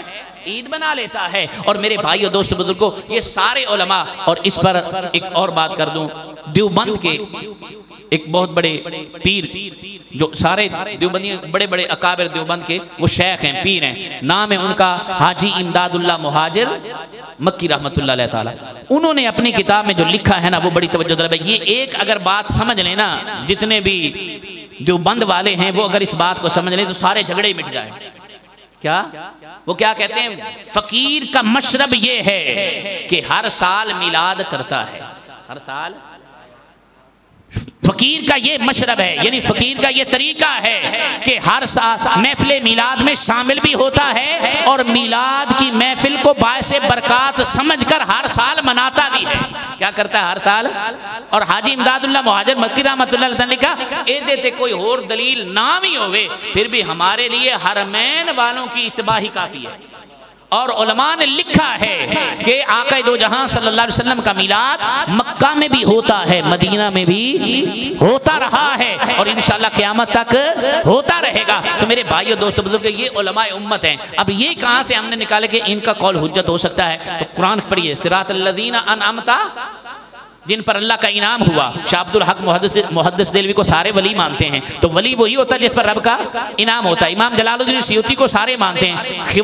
عید بنا لیتا ہے. اور میرے بھائیو دوست بزرگوں یہ سارے علماء. اور اس پر ایک اور بات کر دوں دیوبند کے ایک بہت بڑے پیر جو سارے دیوبندی بڑے بڑے اکابر دیوبند کے وہ شیخ ہیں پیر ہیں. نام ہے ان کا حاجی امداد اللہ مہاجر مکی رحمت اللہ علیہ تعالیٰ. انہوں نے اپنی کتاب میں جو لکھا ہے نا وہ بڑی توجہ طلب ہے. یہ ایک اگر بات سمجھ لیں نا جتنے بھی دیوبند والے ہیں وہ اگر اس بات کو سمجھ لیں تو سارے جھگڑے مٹ جائیں. کیا وہ کیا کہتے ہیں؟ فقیر کا مشرب یہ ہے کہ ہر سال میلاد کرتا ہے. ہر سال فقیر کا یہ مشرب ہے یعنی فقیر کا یہ طریقہ ہے کہ ہر سال محفل میلاد میں شامل بھی ہوتا ہے اور میلاد کی محفل کو باعث برکات سمجھ کر ہر سال مناتا بھی ہے. کیا کرتا ہے؟ ہر سال. اور حاجی امداد اللہ مہاجر مکی رحمۃ اللہ علیہ نے کہا اے دیتے کوئی اور دلیل نہ بھی ہوئے پھر بھی ہمارے لیے حرمین والوں کی اتباع ہی کافی ہے. اور علماء نے لکھا ہے کہ آقا دو جہاں صلی اللہ علیہ وسلم کا میلاد مکہ میں بھی ہوتا ہے مدینہ میں بھی ہوتا رہا ہے اور انشاءاللہ قیامت تک ہوتا رہے گا. تو میرے بھائیو دوستو بزرگ یہ علماء امت ہیں. اب یہ کہاں سے ہم نے نکالے کہ ان کا قول حجت ہو سکتا ہے؟ تو قرآن پڑھیے صراط الذین انعمت جن پر اللہ کا انعام ہوا. شاہ عبد الحق محدث دہلوی کو سارے ولی مانتے ہیں تو ولی وہی ہوتا ہے جس پر رب کا انعام ہوتا ہے. امام جلال الدین سیوطی کو سارے مانتے ہیں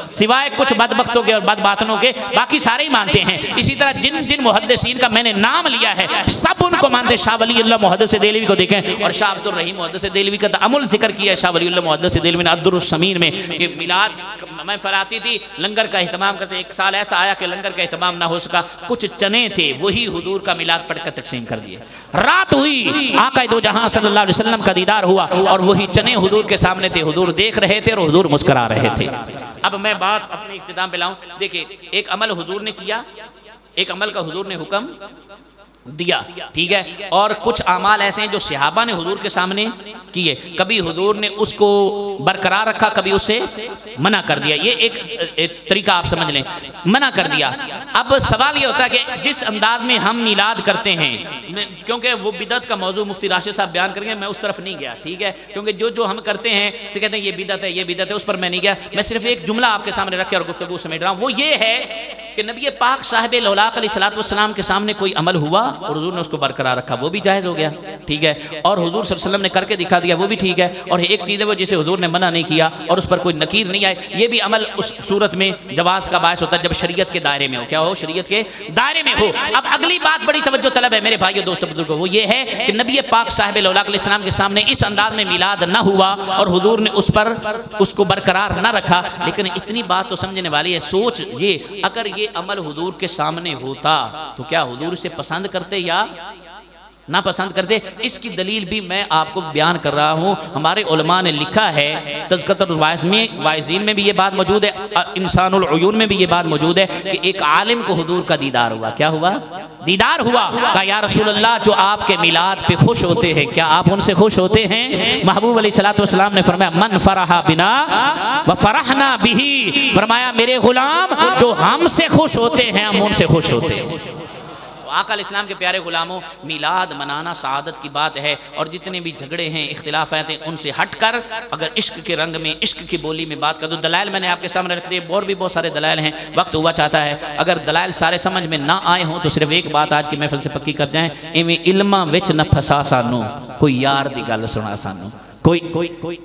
سوائے کچھ بدبختوں کے اور بدباطنوں کے باقی سارے ہی مانتے ہیں. اسی طرح جن محدثین کا میں نے نام لیا ہے سب ان کو مانتے. شاہ ولی اللہ محدث دہلوی کو دیکھیں اور شاہ عبد الرحیم محدث دہلوی کا تعامل ذکر کیا ہے شاہ ولی اللہ محدث دہلوی نے الدر الثمین میں کہ میلاد میں فراتی تھی لنگر کا اہتمام کرتے. ایک سال ایسا آیا کہ لنگر کا اہتمام نہ ہو سکا. کچھ چنے تھے وہی حضور کا میلاد پڑھ کر تقسیم کر دیے. رات ہوئی آقا دو جہاں صلی اللہ علیہ وسلم کا دیدار ہوا اور وہی چنے حضور کے سامنے تھے. حضور دیکھ رہے تھے اور حضور مسکرا رہے تھے. اب میں بات اپنے اختتام پہ لاؤں. دیکھیں ایک عمل حضور نے کیا ایک عمل کا حضور نے حکم دیا. ٹھیک ہے. اور کچھ اعمال ایسے ہیں جو صحابہ نے حضور کے سامنے کیے. کبھی حضور نے اس کو برقرار رکھا کبھی اسے منع کر دیا. یہ ایک طریقہ آپ سمجھ لیں منع کر دیا. اب سوال یہ ہوتا ہے کہ جس انداز میں ہم میلاد کرتے ہیں کیونکہ وہ بدعت کا موضوع مفتی راشد صاحب بیان کریں گے میں اس طرف نہیں گیا. ٹھیک ہے. کیونکہ جو ہم کرتے ہیں تو کہتے ہیں یہ بدعت ہے اس پر میں نہیں گیا. میں صرف ایک جملہ آپ کے سامنے رکھ کے اور گفتگو سمیٹ رہا ہوں. وہ یہ ہے کہ نبی پاک صاحب لولاق علیہ الصلوۃ والسلام کے سامنے کوئی عمل ہوا اور حضور نے اس کو برقرار رکھا، وہ بھی جائز ہو گیا، ٹھیک ہے، اور حضور صلی اللہ علیہ وسلم نے کر کے دکھا دیا، وہ بھی ٹھیک ہے، اور ایک چیز ہے وہ جسے حضور نے منع نہیں کیا اور اس پر کوئی نکیر نہیں آئے، یہ بھی عمل اس صورت میں جواز کا باعث ہوتا ہے جب شریعت کے دائرے میں ہو، کیا ہو، شریعت کے دائرے میں ہو۔ اب اگلی بات بڑی توجہ طلب ہے میرے بھائیو دوستو بزرگو، وہ یہ ہے کہ نبی پاک صاحب لولاق علیہ السلام کے سامنے اس انداز میں میلاد نہ ہوا اور حضور نے اس کو برقرار نہ رکھا، لیکن اتنی بات تو سمجھنے والی ہے، سوچ یہ اگر یہ عمل حضور کے سامنے ہوتا تو کیا حضور اسے پسند کرتے یا نہ پسند کرتے؟ اس کی دلیل بھی میں آپ کو بیان کر رہا ہوں، ہمارے علماء نے لکھا ہے، تذکرۃ الواعظین میں بھی یہ بات موجود ہے، انسان العیون میں بھی یہ بات موجود ہے کہ ایک عالم کو حضور کا دیدار ہوا، کیا ہوا؟ دیدار ہوا، کہا یا رسول اللہ جو آپ کے میلاد پہ خوش ہوتے ہیں کیا آپ ان سے خوش ہوتے ہیں؟ محبوب علیہ الصلوۃ والسلام نے فرمایا من فرح بنا وفرحنا به، فرمایا میرے غلام جو ہم سے خوش ہوتے ہیں ہم ان سے خوش ہوتے ہیں۔ آقا علیہ السلام کے پیارے غلاموں، میلاد منانا سعادت کی بات ہے، اور جتنے بھی جھگڑے ہیں اختلافات ہیں ان سے ہٹ کر اگر عشق کے رنگ میں عشق کی بولی میں بات کر دو، دلائل میں نے آپ کے سامنے رکھ دیے، اور بھی بہت سارے دلائل ہیں، وقت ہوا چاہتا ہے اگر دلائل سارے سمجھ میں نہ آئے ہوں تو صرف ایک بات آج کی محفل سے پکی کر جائیں، ایویں علماں وچ نہ پھسا سانو کوئی یار دی گل سنا سانو، کوئی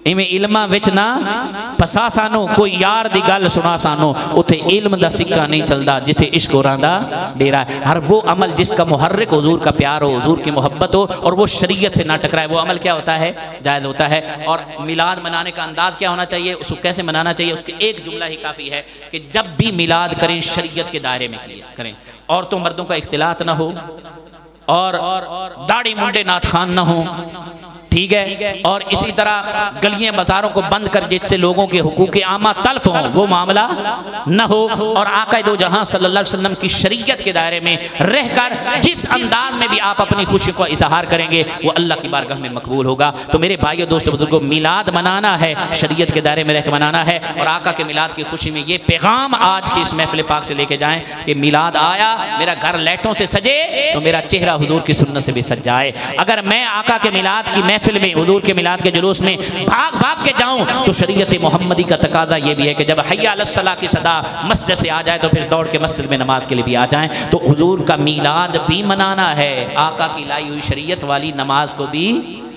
ایویں علماں وچ نہ پھسا سانو کوئی یار دی گل سنا سانو، اتھے علم دا سکہ نہیں چلدا جتھے عشق ہوراں دا ڈیرا ہے۔ ہر وہ عمل جس کا محرک حضور کا پیار ہو، حضور کی محبت ہو اور وہ شریعت سے نہ ٹکرائے، وہ عمل کیا ہوتا ہے؟ جائز ہوتا ہے۔ اور میلاد منانے کا انداز کیا ہونا چاہیے، اس کو کیسے منانا چاہیے، اس کے ایک جملہ ہی کافی ہے کہ جب بھی میلاد کریں شریعت کے دائرے میں کریں، عورتوں مردوں کا اختلاط نہ ہو اور داڑھی منڈے نعت خوان نہ ہو، ٹھیک ہے، اور اسی طرح گلیاں بازاروں کو بند کر جس سے لوگوں کے حقوق عامہ تلف ہوں وہ معاملہ نہ ہو، اور آقا دو جہاں صلی اللہ علیہ وسلم کی شریعت کے دائرے میں رہ کر جس انداز میں بھی آپ اپنی خوشی کو اظہار کریں گے وہ اللہ کی بارگاہ میں مقبول ہوگا۔ تو میرے بھائیو دوستو بزرگوں، میلاد منانا ہے، شریعت کے دائرے میں رہ کے منانا ہے، اور آقا کے میلاد کی خوشی میں یہ پیغام آج کی اس محفل پاک سے لے کے جائیں کہ میلاد آیا، میرا گھر لائٹوں سے سجے تو میرا چہرہ حضور کی سنت سے بھی سج جائے۔ اگر میں آقا کے میلاد کی محفل میں حضور کے میلاد کے جلوس میں بھاگ کے جاؤں تو شریعت محمدی کا تقاضا یہ بھی ہے کہ جب حی علی الصلاۃ کی صدا مسجد سے آ جائے تو پھر دوڑ کے مسجد میں نماز کے لیے بھی آ جائیں۔ تو حضور کا میلاد بھی منانا ہے، آقا کی لائی ہوئی شریعت والی نماز کو بھی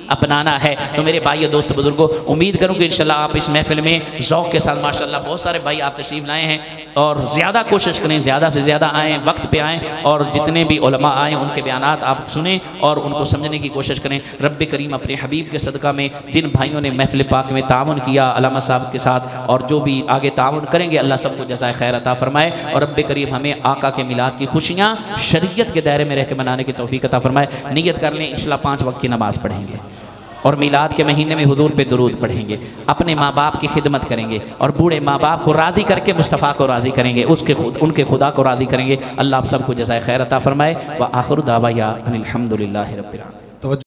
اپنانا ہے۔ تو میرے بھائی دوست بزرگوں، امید کروں کہ انشاءاللہ آپ اس محفل میں ذوق کے ساتھ، ماشاءاللہ بہت سارے بھائی آپ تشریف لائے ہیں، اور زیادہ کوشش کریں، زیادہ سے زیادہ آئیں، وقت پہ آئیں، اور جتنے بھی علماء آئیں ان کے بیانات آپ سنیں اور ان کو سمجھنے کی کوشش کریں۔ رب کریم اپنے حبیب کے صدقہ میں جن بھائیوں نے محفل پاک میں تعاون کیا علامہ صاحب کے ساتھ اور جو بھی آگے تعاون کریں گے، اللہ سب کو جزائے خیر عطا فرمائے، اور رب کریم ہمیں آقا کے میلاد کی خوشیاں شریعت کے دائرے میں رہ کے منانے کی توفیق عطا فرمائے۔ نیت کر لیں انشاءاللہ 5 وقت کی نماز پڑھیں گے، اور میلاد کے مہینے میں حضور پہ درود پڑھیں گے، اپنے ماں باپ کی خدمت کریں گے، اور بوڑھے ماں باپ کو راضی کر کے مصطفیٰ کو راضی کریں گے، ان کے خدا کو راضی کریں گے۔ اللہ آپ سب کو جزائے خیر عطا فرمائے۔ وآخر دعوانا ان الحمدللہ رب العالمین۔